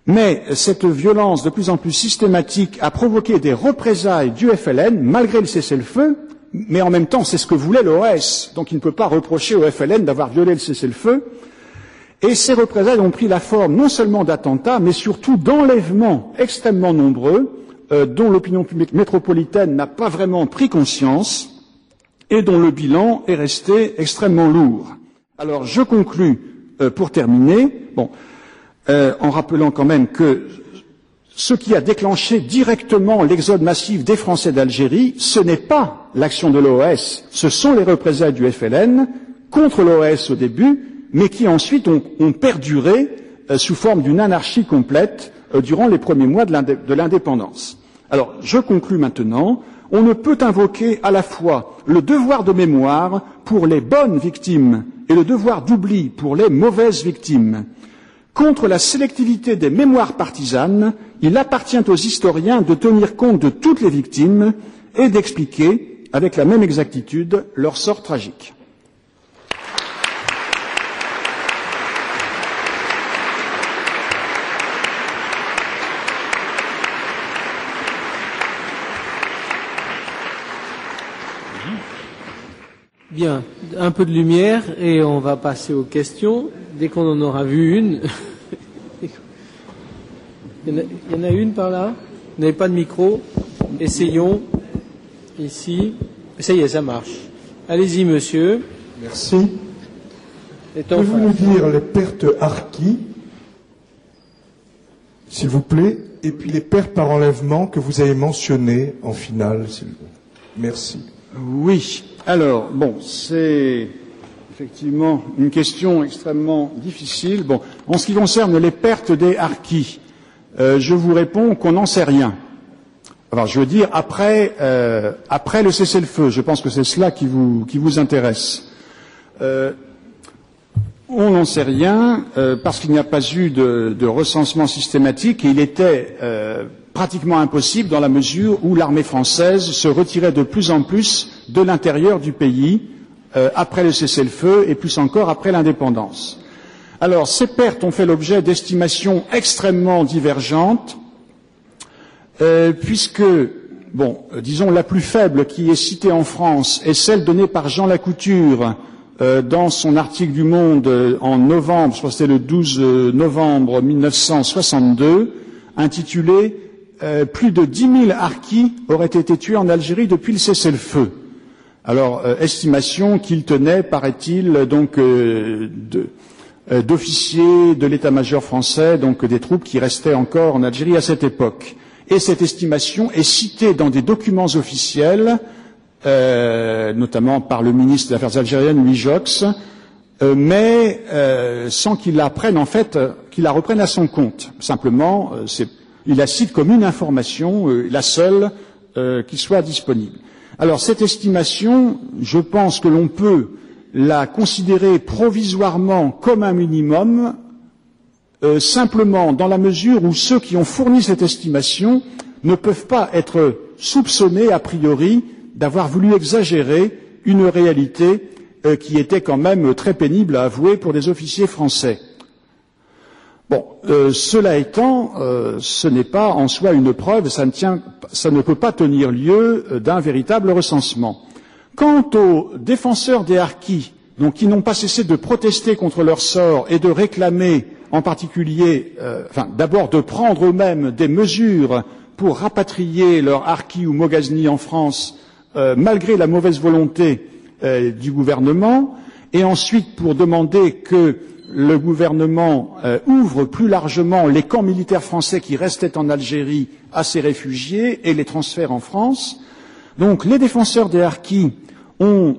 Mais cette violence de plus en plus systématique a provoqué des représailles du FLN, malgré le cessez-le-feu, mais en même temps, c'est ce que voulait l'OAS, donc il ne peut pas reprocher au FLN d'avoir violé le cessez-le-feu. Et ces représailles ont pris la forme non seulement d'attentats, mais surtout d'enlèvements extrêmement nombreux, dont l'opinion publique métropolitaine n'a pas vraiment pris conscience, et dont le bilan est resté extrêmement lourd. Alors, je conclus, pour terminer, en rappelant quand même que ce qui a déclenché directement l'exode massif des Français d'Algérie, ce n'est pas l'action de l'OAS, ce sont les représailles du FLN contre l'OAS au début, mais qui ensuite ont perduré sous forme d'une anarchie complète durant les premiers mois de l'indépendance. Alors, je conclus maintenant. On ne peut invoquer à la fois le devoir de mémoire pour les bonnes victimes et le devoir d'oubli pour les mauvaises victimes. Contre la sélectivité des mémoires partisanes, il appartient aux historiens de tenir compte de toutes les victimes et d'expliquer, avec la même exactitude, leur sort tragique. Bien, un peu de lumière et on va passer aux questions. Dès qu'on en aura vu une. Il y en a une par là. Vous n'avez pas de micro. Essayons. Ici. Ça y est, ça marche. Allez-y, monsieur. Merci. Pouvez-vous nous dire les pertes harkis, s'il vous plaît, et puis les pertes par enlèvement que vous avez mentionnées en finale, s'il vous plaît. Merci. Oui. Alors, bon, c'est effectivement une question extrêmement difficile. Bon, en ce qui concerne les pertes des harkis, je vous réponds qu'on n'en sait rien. Enfin, je veux dire, après le cessez-le-feu, je pense que c'est cela qui vous intéresse. On n'en sait rien parce qu'il n'y a pas eu de recensement systématique et il était pratiquement impossible dans la mesure où l'armée française se retirait de plus en plus de l'intérieur du pays après le cessez-le-feu et plus encore après l'indépendance. Alors, ces pertes ont fait l'objet d'estimations extrêmement divergentes puisque, bon, disons la plus faible qui est citée en France est celle donnée par Jean Lacouture dans son article du Monde en novembre, je crois que c'était le 12 novembre 1962, intitulé plus de 10 000 harkis auraient été tués en Algérie depuis le cessez-le-feu. Alors, estimation qu'il tenait, paraît-il, donc d'officiers de l'état-major français, donc des troupes qui restaient encore en Algérie à cette époque. Et cette estimation est citée dans des documents officiels, notamment par le ministre des Affaires algériennes, Louis Jox, mais sans qu'il la prenne en fait, qu'il la reprenne à son compte. Simplement, il la cite comme une information, la seule qui soit disponible. Alors cette estimation, je pense que l'on peut la considérer provisoirement comme un minimum, simplement dans la mesure où ceux qui ont fourni cette estimation ne peuvent pas être soupçonnés a priori d'avoir voulu exagérer une réalité qui était quand même très pénible à avouer pour des officiers français. Bon, cela étant, ce n'est pas en soi une preuve, ça ne peut pas tenir lieu d'un véritable recensement. Quant aux défenseurs des harkis, donc qui n'ont pas cessé de protester contre leur sort et de réclamer en particulier, d'abord de prendre eux-mêmes des mesures pour rapatrier leurs harkis ou moghaznis en France, malgré la mauvaise volonté du gouvernement, et ensuite pour demander que le gouvernement ouvre plus largement les camps militaires français qui restaient en Algérie à ces réfugiés et les transfère en France. Donc les défenseurs des harkis ont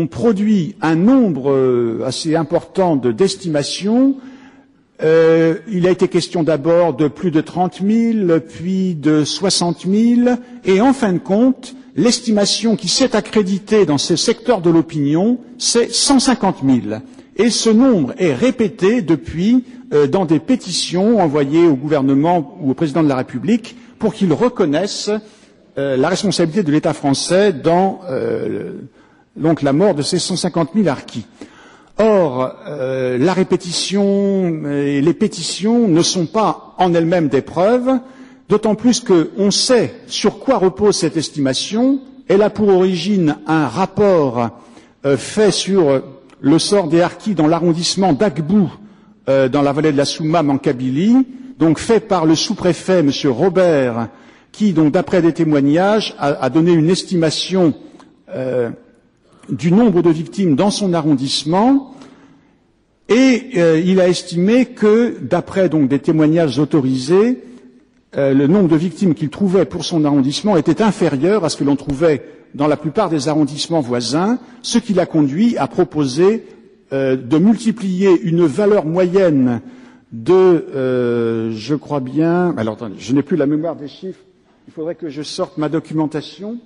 produit un nombre assez important d'estimations. Il a été question d'abord de plus de 30 000, puis de 60 000, et en fin de compte, l'estimation qui s'est accréditée dans ces secteurs de l'opinion, c'est 150 000. Et ce nombre est répété depuis dans des pétitions envoyées au gouvernement ou au président de la République pour qu'il reconnaisse la responsabilité de l'État français dans donc la mort de ces 150 000 harkis. Or, la répétition et les pétitions ne sont pas en elles-mêmes des preuves, d'autant plus qu'on sait sur quoi repose cette estimation. Elle a pour origine un rapport fait sur le sort des harkis dans l'arrondissement d'Agbou, dans la vallée de la Soumam en Kabylie, donc fait par le sous-préfet, M. Robert, qui, donc d'après des témoignages, a donné une estimation du nombre de victimes dans son arrondissement, et il a estimé que, d'après donc des témoignages autorisés, le nombre de victimes qu'il trouvait pour son arrondissement était inférieur à ce que l'on trouvait dans la plupart des arrondissements voisins, ce qui l'a conduit à proposer de multiplier une valeur moyenne de, je crois bien, alors attendez, je n'ai plus la mémoire des chiffres, il faudrait que je sorte ma documentation.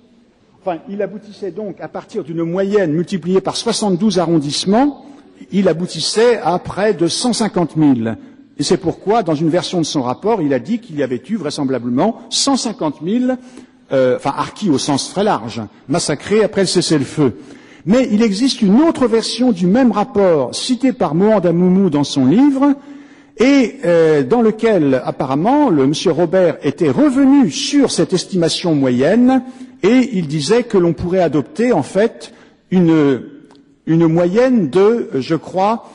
Enfin, il aboutissait donc, à partir d'une moyenne multipliée par 72 arrondissements, il aboutissait à près de 150 000. Et c'est pourquoi, dans une version de son rapport, il a dit qu'il y avait eu vraisemblablement 150 000 harkis au sens très large, massacrés après le cessez-le-feu. Mais il existe une autre version du même rapport, citée par Mohand Amoumou dans son livre, et dans lequel, apparemment, le monsieur Robert était revenu sur cette estimation moyenne, et il disait que l'on pourrait adopter, en fait, une moyenne de, je crois,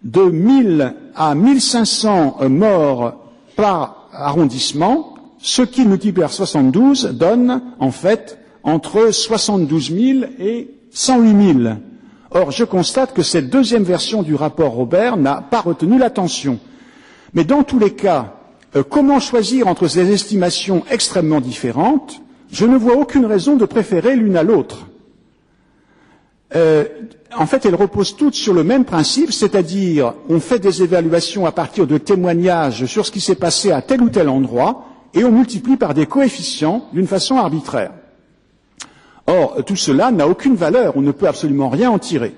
de 1000 à 1500 morts par arrondissement, ce qui, multiplié par 72, donne, en fait, entre 72 000 et 108 000. Or, je constate que cette deuxième version du rapport Robert n'a pas retenu l'attention. Mais dans tous les cas, comment choisir entre ces estimations extrêmement différentes? Je ne vois aucune raison de préférer l'une à l'autre. En fait, elles reposent toutes sur le même principe, c'est-à-dire on fait des évaluations à partir de témoignages sur ce qui s'est passé à tel ou tel endroit et on multiplie par des coefficients d'une façon arbitraire. Or, tout cela n'a aucune valeur, on ne peut absolument rien en tirer.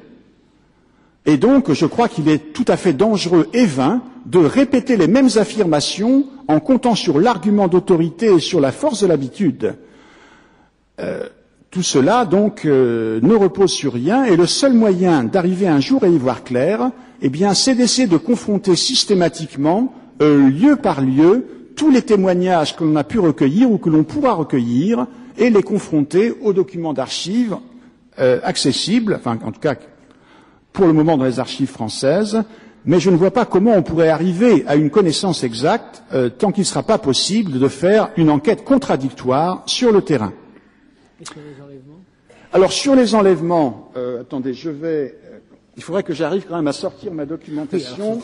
Et donc, je crois qu'il est tout à fait dangereux et vain de répéter les mêmes affirmations en comptant sur l'argument d'autorité et sur la force de l'habitude. Tout cela, donc, ne repose sur rien, et le seul moyen d'arriver un jour à y voir clair, eh bien, c'est d'essayer de confronter systématiquement, lieu par lieu, tous les témoignages que l'on a pu recueillir ou que l'on pourra recueillir, et les confronter aux documents d'archives accessibles, enfin, en tout cas, pour le moment dans les archives françaises, mais je ne vois pas comment on pourrait arriver à une connaissance exacte tant qu'il ne sera pas possible de faire une enquête contradictoire sur le terrain. Et sur les enlèvements? Alors, sur les enlèvements, attendez, il faudrait que j'arrive quand même à sortir ma documentation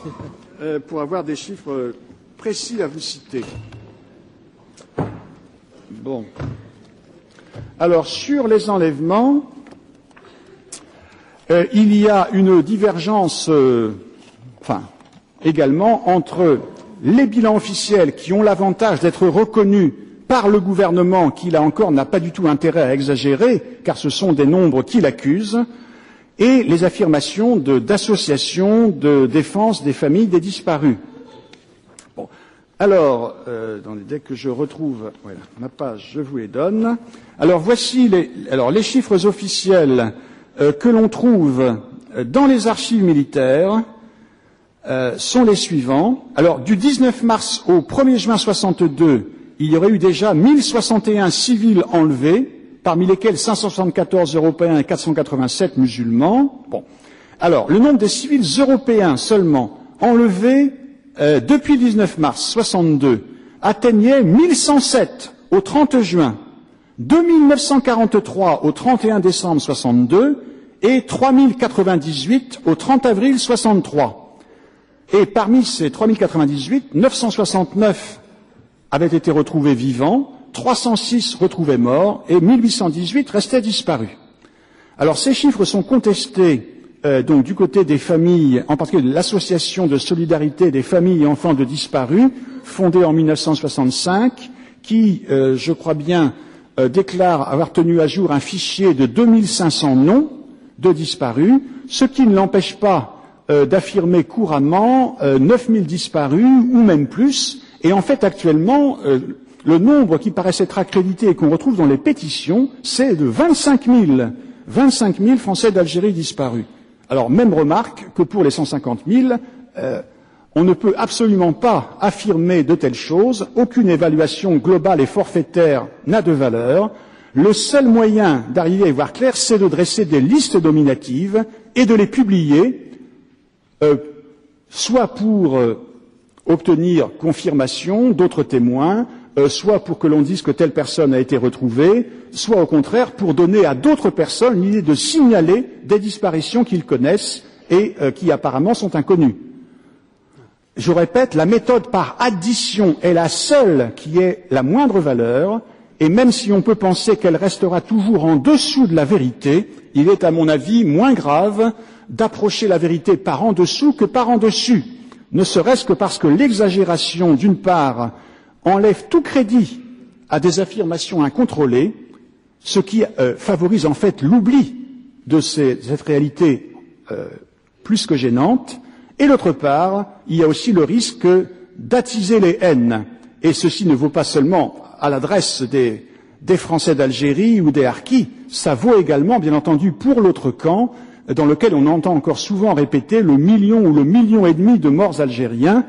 pour avoir des chiffres précis à vous citer. Bon. Alors, sur les enlèvements, il y a une divergence, également entre les bilans officiels qui ont l'avantage d'être reconnus par le gouvernement, qui là encore n'a pas du tout intérêt à exagérer, car ce sont des nombres qui l'accusent, et les affirmations d'associations de défense des familles des disparus. Bon. Alors, dès que je retrouve ma page, je vous les donne. Alors, voici les chiffres officiels que l'on trouve dans les archives militaires sont les suivants. Alors, du 19 mars au 1er juin 62, il y aurait eu déjà 1061 civils enlevés, parmi lesquels 574 Européens et 487 musulmans. Bon. Alors, le nombre des civils européens seulement enlevés depuis le 19 mars 62 atteignait 1107 au 30 juin, 2943 au 31 décembre 62 et 3098 au 30 avril 63. Et parmi ces 3098, 969 avaient été retrouvés vivants, 306 retrouvés morts et 1818 restaient disparus. Alors ces chiffres sont contestés donc du côté des familles, en particulier de l'association de solidarité des familles et enfants de disparus, fondée en 1965, qui, je crois bien, déclare avoir tenu à jour un fichier de 2500 noms de disparus, ce qui ne l'empêche pas d'affirmer couramment 9000 disparus ou même plus. Et en fait, actuellement, le nombre qui paraît être accrédité et qu'on retrouve dans les pétitions, c'est de 25 000 Français d'Algérie disparus. Alors, même remarque que pour les 150 000, on ne peut absolument pas affirmer de telles choses. Aucune évaluation globale et forfaitaire n'a de valeur. Le seul moyen d'arriver à y voir clair, c'est de dresser des listes nominatives et de les publier, soit pour obtenir confirmation d'autres témoins, soit pour que l'on dise que telle personne a été retrouvée, soit au contraire pour donner à d'autres personnes l'idée de signaler des disparitions qu'ils connaissent et qui apparemment sont inconnues. Je répète, la méthode par addition est la seule qui ait la moindre valeur, et même si on peut penser qu'elle restera toujours en dessous de la vérité, il est à mon avis moins grave d'approcher la vérité par en dessous que par en dessus, ne serait-ce que parce que l'exagération, d'une part, enlève tout crédit à des affirmations incontrôlées, ce qui favorise en fait l'oubli de cette réalité plus que gênante, et d'autre part, il y a aussi le risque d'attiser les haines, et ceci ne vaut pas seulement à l'adresse des Français d'Algérie ou des Harkis, ça vaut également, bien entendu, pour l'autre camp, dans lequel on entend encore souvent répéter le million ou le million et demi de morts algériens,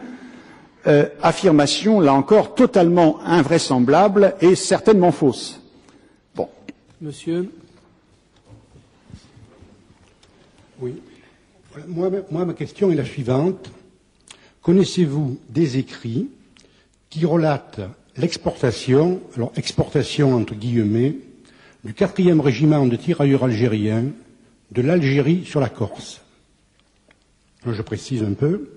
affirmation, là encore, totalement invraisemblable et certainement fausse. Bon. Monsieur. Oui. Moi, ma question est la suivante. Connaissez-vous des écrits qui relatent l'exportation entre guillemets, du 4e régiment de tirailleurs algériens de l'Algérie sur la Corse. Je précise un peu.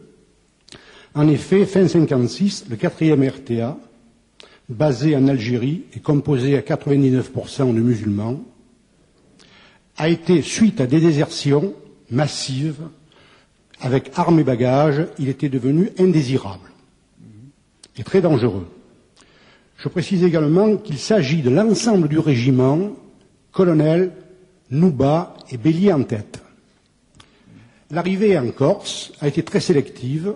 En effet, fin 1956, le 4e RTA, basé en Algérie et composé à 99% de musulmans, a été, suite à des désertions massives, avec armes et bagages, il était devenu indésirable et très dangereux. Je précise également qu'il s'agit de l'ensemble du régiment, colonel, Nouba et Bélier en tête. L'arrivée en Corse a été très sélective.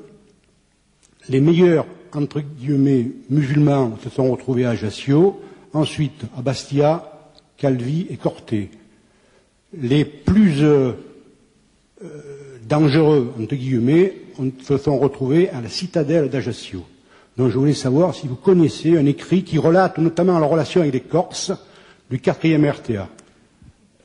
Les meilleurs, entre guillemets, musulmans se sont retrouvés à Ajaccio, ensuite à Bastia, Calvi et Corté. Les plus dangereux, entre guillemets, se sont retrouvés à la citadelle d'Ajaccio. Donc je voulais savoir si vous connaissez un écrit qui relate notamment la relation avec les Corses du 4e RTA.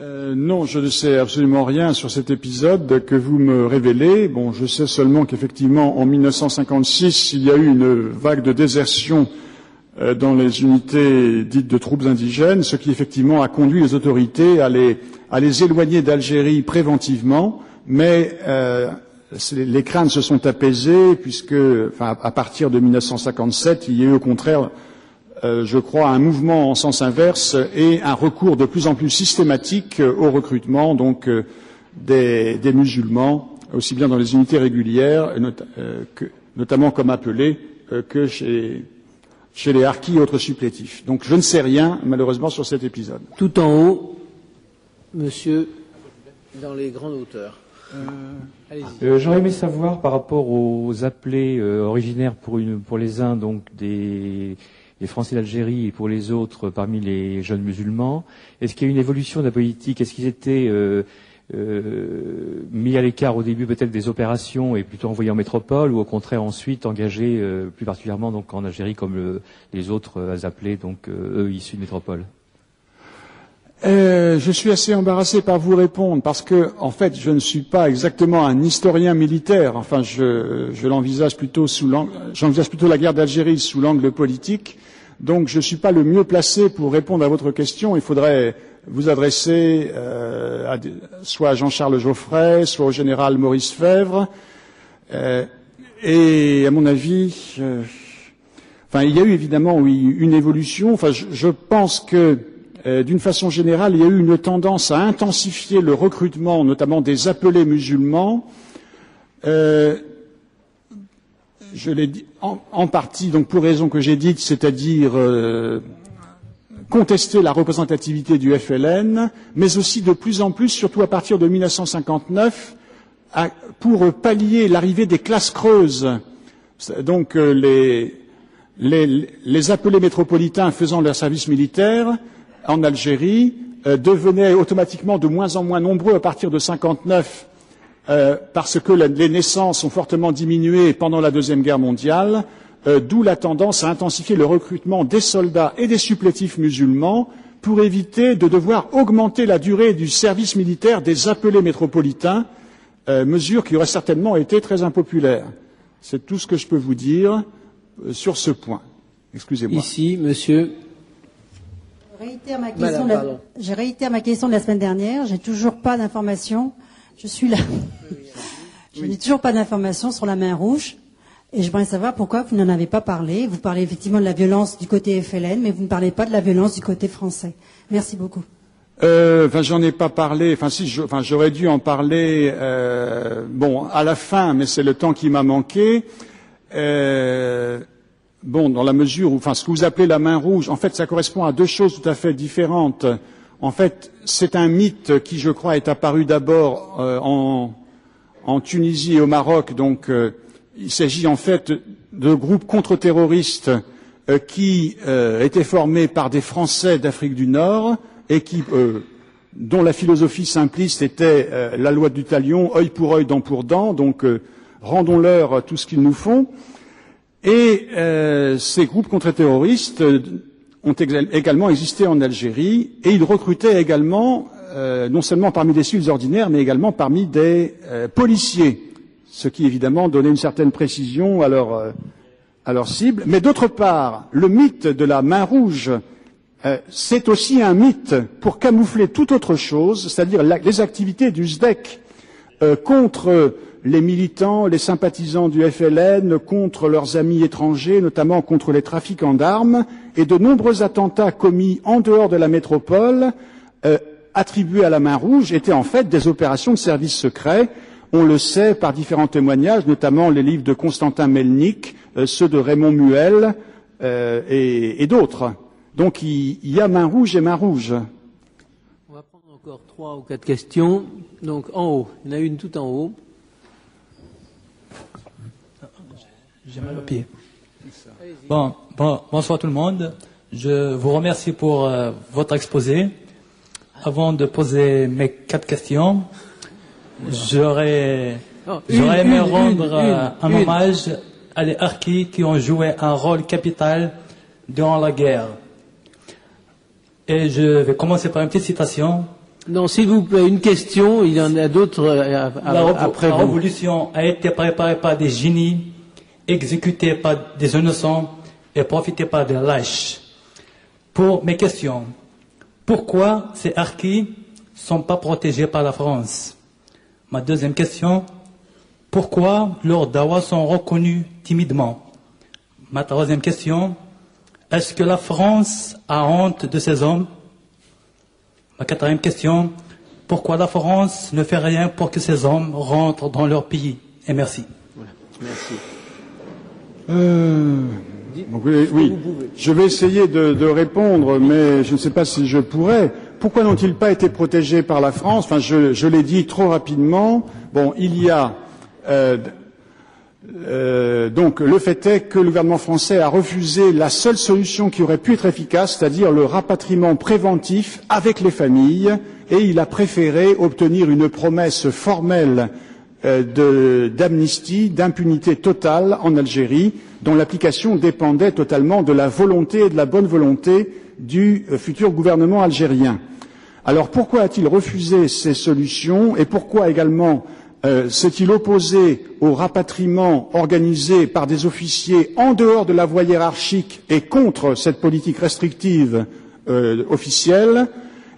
Non, je ne sais absolument rien sur cet épisode que vous me révélez. Bon, je sais seulement qu'effectivement, en 1956, il y a eu une vague de désertion dans les unités dites de troupes indigènes, ce qui effectivement a conduit les autorités à les éloigner d'Algérie préventivement, mais les craintes se sont apaisées puisque, à partir de 1957, il y a eu au contraire je crois, un mouvement en sens inverse et un recours de plus en plus systématique au recrutement donc des musulmans, aussi bien dans les unités régulières, notamment comme appelés, que chez les harkis et autres supplétifs. Donc je ne sais rien, malheureusement, sur cet épisode. Tout en haut, monsieur, dans les grandes hauteurs. J'aurais aimé savoir par rapport aux appelés originaires pour les uns donc des Français d'Algérie et pour les autres parmi les jeunes musulmans. Est-ce qu'il y a eu une évolution de la politique? Est-ce qu'ils étaient mis à l'écart au début peut-être des opérations et plutôt envoyés en métropole, ou au contraire ensuite engagés plus particulièrement donc en Algérie comme les autres appelés donc eux issus de métropole? Je suis assez embarrassé par vous répondre parce que, en fait, je ne suis pas exactement un historien militaire. Enfin, je l'envisage plutôt j'envisage plutôt la guerre d'Algérie sous l'angle politique. Donc, je ne suis pas le mieux placé pour répondre à votre question. Il faudrait vous adresser soit à Jean-Charles Geoffrey, soit au général Maurice Fèvre. Et à mon avis, il y a eu évidemment, oui, une évolution. Enfin, je pense que d'une façon générale, il y a eu une tendance à intensifier le recrutement, notamment des appelés musulmans. Je l'ai dit en partie, donc pour raisons que j'ai dites, c'est-à-dire contester la représentativité du FLN, mais aussi de plus en plus, surtout à partir de 1959, pour pallier l'arrivée des classes creuses. Donc les appelés métropolitains faisant leur service militaire en Algérie devenaient automatiquement de moins en moins nombreux à partir de 1959 parce que les naissances ont fortement diminué pendant la Deuxième Guerre mondiale, d'où la tendance à intensifier le recrutement des soldats et des supplétifs musulmans pour éviter de devoir augmenter la durée du service militaire des appelés métropolitains, mesure qui aurait certainement été très impopulaire. C'est tout ce que je peux vous dire sur ce point. Excusez-moi. Ici, monsieur. Je réitère ma question de la semaine dernière. J'ai toujours pas d'informations. Je suis là. Je n'ai toujours pas d'informations sur la main rouge. Et je voudrais savoir pourquoi vous n'en avez pas parlé. Vous parlez effectivement de la violence du côté FLN, mais vous ne parlez pas de la violence du côté français. Merci beaucoup. J'en ai pas parlé. J'aurais dû en parler. À la fin, mais c'est le temps qui m'a manqué. Dans la mesure où, ce que vous appelez la main rouge, en fait, ça correspond à deux choses tout à fait différentes. En fait, c'est un mythe qui, je crois, est apparu d'abord en Tunisie et au Maroc. Donc, il s'agit en fait de groupes contre-terroristes qui étaient formés par des Français d'Afrique du Nord et dont la philosophie simpliste était la loi du talion, œil pour œil, dent pour dent. Donc, rendons-leur tout ce qu'ils nous font. Et ces groupes contre-terroristes ont également existé en Algérie et ils recrutaient également, non seulement parmi des civils ordinaires, mais également parmi des policiers, ce qui évidemment donnait une certaine précision à leur cible. Mais d'autre part, le mythe de la main rouge c'est aussi un mythe pour camoufler toute autre chose, c'est-à-dire les activités du SDEC contre les militants, les sympathisants du FLN, contre leurs amis étrangers, notamment contre les trafiquants d'armes, et de nombreux attentats commis en dehors de la métropole, attribués à la Main Rouge, étaient en fait des opérations de services secrets. On le sait par différents témoignages, notamment les livres de Constantin Melnik, ceux de Raymond Muel et d'autres. Donc il y a Main Rouge et Main Rouge. On va prendre encore 3 ou 4 questions. Donc en haut, il y en a une tout en haut. J'ai mal au pied. Bonsoir tout le monde. Je vous remercie pour votre exposé. Avant de poser mes 4 questions, j'aurais aimé rendre un hommage à les harkis qui ont joué un rôle capital durant la guerre. Et je vais commencer par une petite citation. Non, s'il vous plaît, une question, il y en a d'autres après vous. La révolution a été préparée par des génies, exécutée par des innocents et profitée par des lâches. Pour mes questions, pourquoi ces harkis ne sont pas protégés par la France? Ma deuxième question, pourquoi leurs dawas sont reconnus timidement? Ma troisième question, est-ce que la France a honte de ces hommes? Ma quatrième question, pourquoi la France ne fait rien pour que ces hommes rentrent dans leur pays? Et merci. Voilà. Merci. Oui, je vais essayer de répondre, mais je ne sais pas si je pourrais. Pourquoi n'ont-ils pas été protégés par la France? Enfin, je l'ai dit trop rapidement. Bon, il y a donc le fait est que le gouvernement français a refusé la seule solution qui aurait pu être efficace, c'est-à-dire le rapatriement préventif avec les familles, et il a préféré obtenir une promesse formelle d'amnistie, d'impunité totale en Algérie, dont l'application dépendait totalement de la volonté et de la bonne volonté du futur gouvernement algérien. Alors pourquoi a-t-il refusé ces solutions et pourquoi également s'est-il opposé au rapatriement organisé par des officiers en dehors de la voie hiérarchique et contre cette politique restrictive officielle?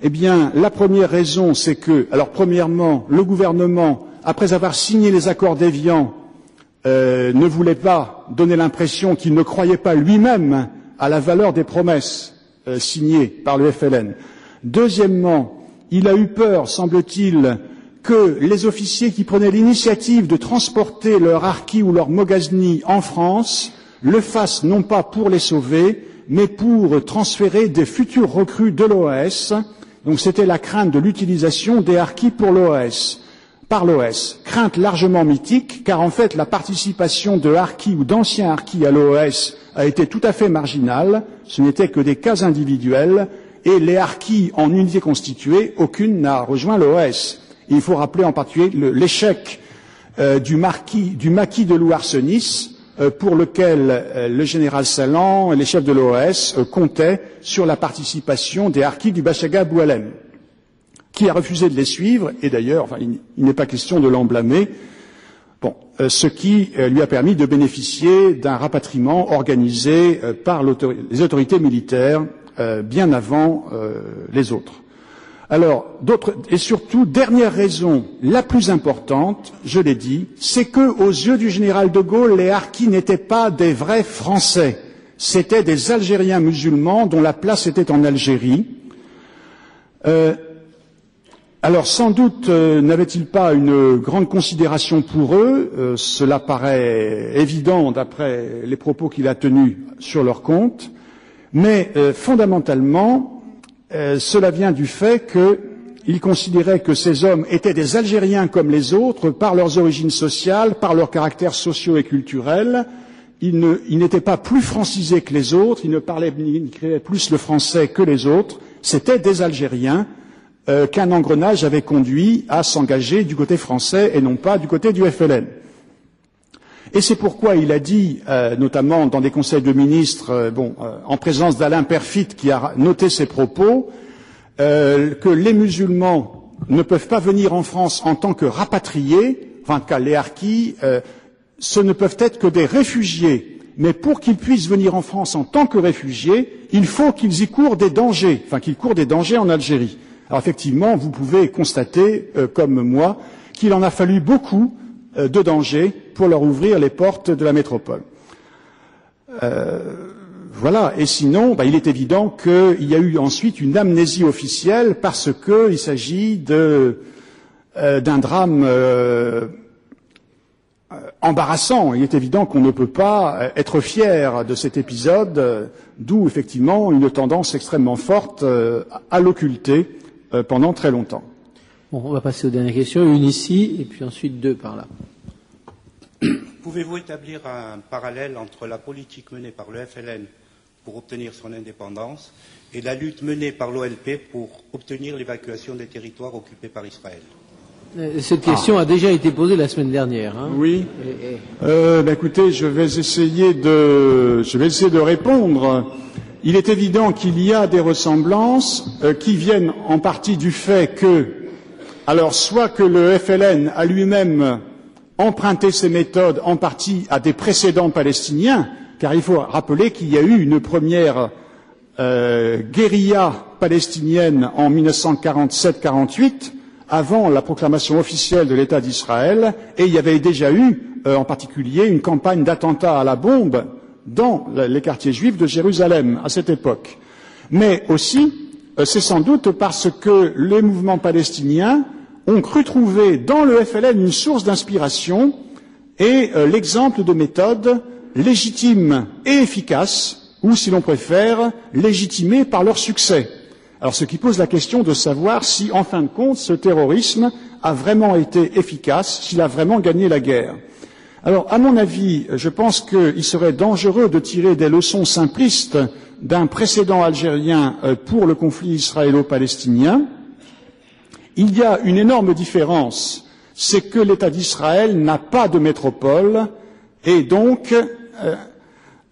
Eh bien, la première raison, c'est que, alors premièrement, le gouvernement, après avoir signé les accords d'Évian, ne voulait pas donner l'impression qu'il ne croyait pas lui-même à la valeur des promesses signées par le FLN. Deuxièmement, il a eu peur, semble-t-il, que les officiers qui prenaient l'initiative de transporter leur harki ou leur moghazni en France le fassent non pas pour les sauver, mais pour transférer des futurs recrues de l'OAS. Donc c'était la crainte de l'utilisation des harkis pour l'OAS, par l'OAS. Crainte largement mythique, car en fait la participation de harkis ou d'anciens harkis à l'OAS a été tout à fait marginale, ce n'était que des cas individuels, et les harkis en unité constituée, aucune n'a rejoint l'OAS. Il faut rappeler en particulier l'échec du maquis de Louarsenis, pour lequel le général Salan et les chefs de l'OAS comptaient sur la participation des harkis du Bachaga Boualem, qui a refusé de les suivre, et d'ailleurs, enfin, il n'est pas question de l'en blâmer, bon, ce qui lui a permis de bénéficier d'un rapatriement organisé par les autorités militaires bien avant les autres. Alors, et surtout, dernière raison, la plus importante, je l'ai dit, c'est que, aux yeux du général de Gaulle, les harkis n'étaient pas des vrais Français. C'étaient des Algériens musulmans dont la place était en Algérie. Alors, sans doute, n'avait-il pas une grande considération pour eux, cela paraît évident d'après les propos qu'il a tenus sur leur compte, mais fondamentalement, cela vient du fait qu'il considérait que ces hommes étaient des Algériens comme les autres par leurs origines sociales, par leur caractère socio et culturel. Ils n'étaient pas plus francisés que les autres, ils n'écrivaient plus le français que les autres. C'étaient des Algériens qu'un engrenage avait conduit à s'engager du côté français et non pas du côté du FLN. Et c'est pourquoi il a dit, notamment dans des conseils de ministres, en présence d'Alain Perfit qui a noté ses propos, que les musulmans ne peuvent pas venir en France en tant que rapatriés, enfin en tout cas les harkis, ce ne peuvent être que des réfugiés. mais pour qu'ils puissent venir en France en tant que réfugiés, il faut qu'ils y courent des dangers, enfin qu'ils courent des dangers en Algérie. Alors effectivement, vous pouvez constater, comme moi, qu'il en a fallu beaucoup de dangers pour leur ouvrir les portes de la métropole. Voilà. Et sinon, il est évident qu'il y a eu ensuite une amnésie officielle parce qu'il s'agit d'un drame embarrassant. Il est évident qu'on ne peut pas être fier de cet épisode, d'où effectivement une tendance extrêmement forte à l'occulter pendant très longtemps. Bon, on va passer aux dernières questions, une ici et puis ensuite deux par là. Pouvez-vous établir un parallèle entre la politique menée par le FLN pour obtenir son indépendance et la lutte menée par l'OLP pour obtenir l'évacuation des territoires occupés par Israël? Cette question a déjà été posée la semaine dernière. Hein. Oui. Écoutez, je vais essayer de répondre. Il est évident qu'il y a des ressemblances qui viennent en partie du fait que, alors, soit que le FLN a lui-même emprunté ses méthodes en partie à des précédents palestiniens, car il faut rappeler qu'il y a eu une première guérilla palestinienne en 1947-48, avant la proclamation officielle de l'État d'Israël, et il y avait déjà eu, en particulier, une campagne d'attentats à la bombe dans les quartiers juifs de Jérusalem à cette époque. Mais aussi, c'est sans doute parce que les mouvements palestiniens ont cru trouver dans le FLN une source d'inspiration et l'exemple de méthodes légitimes et efficaces, ou si l'on préfère, légitimées par leur succès. Alors, ce qui pose la question de savoir si, en fin de compte, ce terrorisme a vraiment été efficace, s'il a vraiment gagné la guerre. Alors, à mon avis, je pense qu'il serait dangereux de tirer des leçons simplistes d'un précédent algérien pour le conflit israélo-palestinien. Il y a une énorme différence, c'est que l'État d'Israël n'a pas de métropole, et donc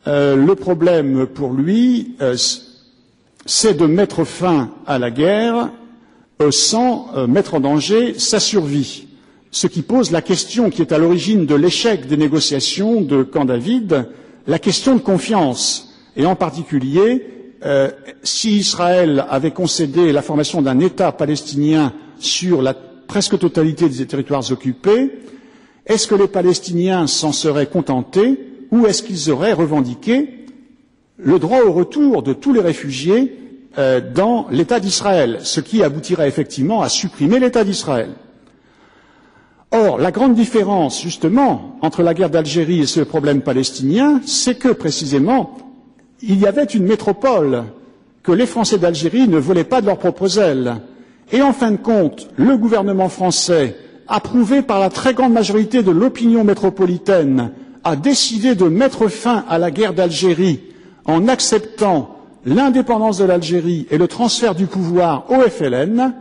le problème pour lui, c'est de mettre fin à la guerre sans mettre en danger sa survie. Ce qui pose la question qui est à l'origine de l'échec des négociations de Camp David, la question de confiance. Et en particulier, si Israël avait concédé la formation d'un État palestinien sur la presque totalité des territoires occupés, est-ce que les Palestiniens s'en seraient contentés ou est-ce qu'ils auraient revendiqué le droit au retour de tous les réfugiés dans l'État d'Israël, ce qui aboutirait effectivement à supprimer l'État d'Israël. Or, la grande différence, justement, entre la guerre d'Algérie et ce problème palestinien, c'est que, précisément, il y avait une métropole que les Français d'Algérie ne voulaient pas de leurs propres ailes. Et en fin de compte, le gouvernement français, approuvé par la très grande majorité de l'opinion métropolitaine, a décidé de mettre fin à la guerre d'Algérie en acceptant l'indépendance de l'Algérie et le transfert du pouvoir au FLN,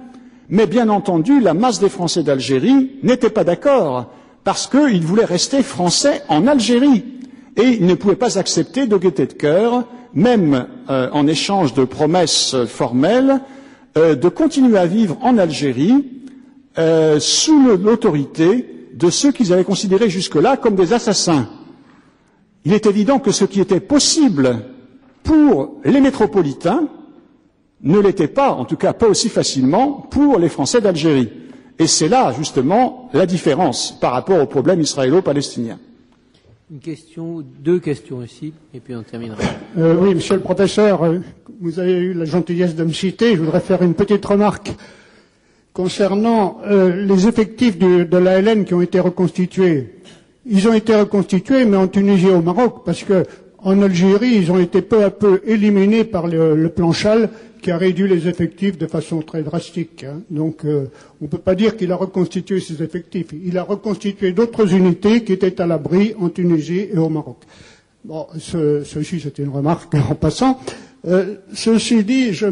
mais bien entendu, la masse des Français d'Algérie n'était pas d'accord, parce qu'ils voulaient rester français en Algérie, et ils ne pouvaient pas accepter de gaieté de cœur, même en échange de promesses formelles, de continuer à vivre en Algérie sous l'autorité de ceux qu'ils avaient considérés jusque-là comme des assassins. Il est évident que ce qui était possible pour les métropolitains ne l'était pas, en tout cas pas aussi facilement, pour les Français d'Algérie. Et c'est là, justement, la différence par rapport au problème israélo-palestinien. Une question, deux questions ici, et puis on terminera. Oui, monsieur le professeur, vous avez eu la gentillesse de me citer. Je voudrais faire une petite remarque concernant les effectifs de l'ALN qui ont été reconstitués. Ils ont été reconstitués, mais en Tunisie et au Maroc, parce que en Algérie, ils ont été peu à peu éliminés par le plan Chal, qui a réduit les effectifs de façon très drastique. Hein. Donc, on ne peut pas dire qu'il a reconstitué ses effectifs. Il a reconstitué d'autres unités qui étaient à l'abri en Tunisie et au Maroc. Bon, ceci, c'était une remarque en passant. Ceci dit, je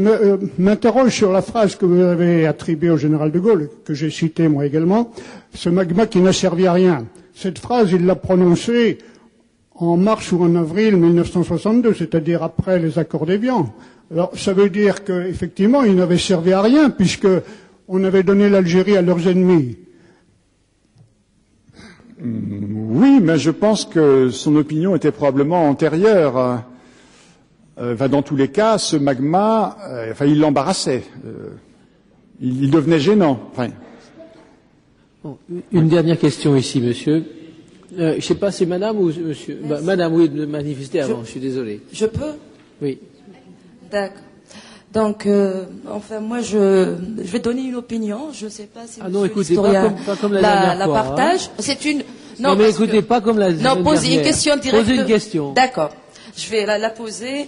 m'interroge sur la phrase que vous avez attribuée au général de Gaulle, que j'ai citée moi également, ce magma qui n'a servi à rien. Cette phrase, il l'a prononcée en mars ou en avril 1962, c'est-à-dire après les accords d'Évian. Alors, ça veut dire qu'effectivement, il n'avait servi à rien, puisque on avait donné l'Algérie à leurs ennemis. Oui, mais je pense que son opinion était probablement antérieure. Dans tous les cas, ce magma, il l'embarrassait. Il devenait gênant. Enfin. Bon, une dernière question ici, monsieur. Je ne sais pas, c'est madame ou monsieur? Madame, oui, de manifester avant, je suis désolé. Je peux? Oui. D'accord. Donc, moi, je vais donner une opinion. Je ne sais pas si non, écoutez, pas comme la dernière fois. Partage. Hein. C'est une. Non, mais écoutez, pas comme la dernière. Non, posez une question directe. Posez une question. D'accord. Je vais la poser,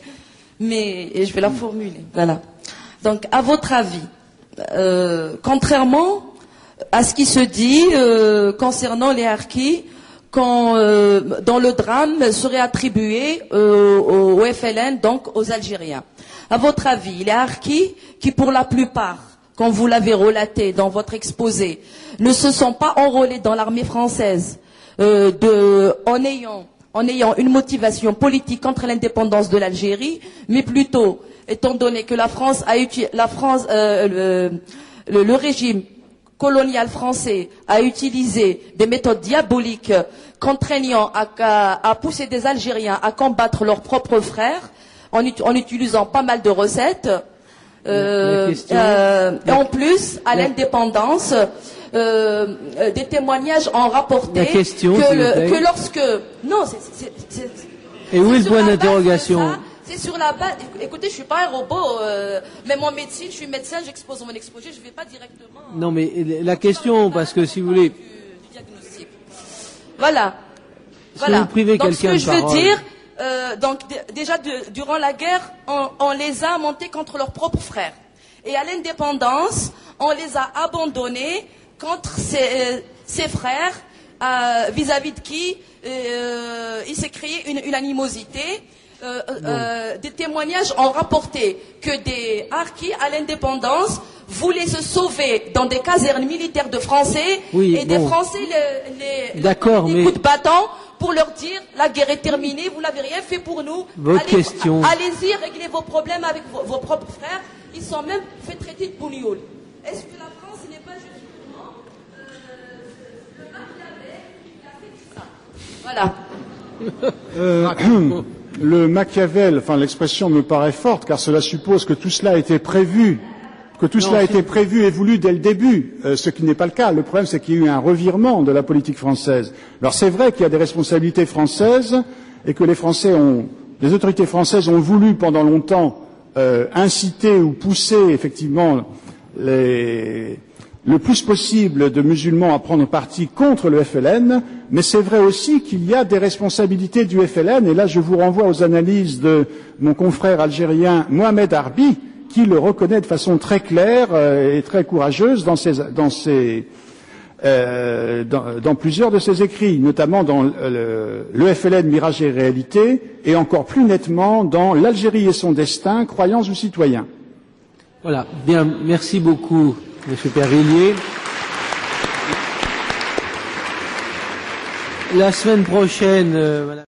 et je vais la formuler. Voilà. Donc, à votre avis, contrairement à ce qui se dit concernant les harkis, quand dans le drame serait attribué au FLN, donc aux Algériens. À votre avis, les harkis qui, pour la plupart, comme vous l'avez relaté dans votre exposé, ne se sont pas enrôlés dans l'armée française en ayant une motivation politique contre l'indépendance de l'Algérie, mais plutôt, étant donné que le régime colonial français a utilisé des méthodes diaboliques contraignant à pousser des Algériens à combattre leurs propres frères en utilisant pas mal de recettes. Et en plus, à l'indépendance, des témoignages ont rapporté que lorsque... Non, et où est le point d'interrogation? C'est sur la base. Écoutez, je suis pas un robot, mais mon médecine, je suis médecin, j'expose mon exposé, je vais pas directement. Non, mais la question, parce que si vous voulez. Du diagnostic. Voilà. Si vous privez donc, ce que je veux dire, déjà, durant la guerre, on les a montés contre leurs propres frères. Et à l'indépendance, on les a abandonnés contre ses frères, vis-à-vis de qui il s'est créé une animosité. Des témoignages ont rapporté que des harkis à l'indépendance voulaient se sauver dans des casernes militaires de Français des Français les coups de bâton pour leur dire la guerre est terminée, vous n'avez rien fait pour nous. Allez-y, réglez vos problèmes avec vos propres frères. Ils sont même fait traiter de bougnoul. Est-ce que la France n'est pas justement le Machiavel qui a fait ça? Voilà. Le Machiavel, l'expression me paraît forte, car cela suppose que tout cela a été prévu, et voulu dès le début, ce qui n'est pas le cas. Le problème, c'est qu'il y a eu un revirement de la politique française. Alors c'est vrai qu'il y a des responsabilités françaises, et que les autorités françaises ont voulu pendant longtemps inciter ou pousser effectivement le plus possible de musulmans à prendre parti contre le FLN, mais c'est vrai aussi qu'il y a des responsabilités du FLN, et là je vous renvoie aux analyses de mon confrère algérien Mohamed Arbi, qui le reconnaît de façon très claire et très courageuse dans plusieurs de ses écrits, notamment dans le FLN, Mirage et Réalité, et encore plus nettement dans L'Algérie et son destin, croyants ou citoyens. Voilà, bien, merci beaucoup, Monsieur Pervilliers. La semaine prochaine,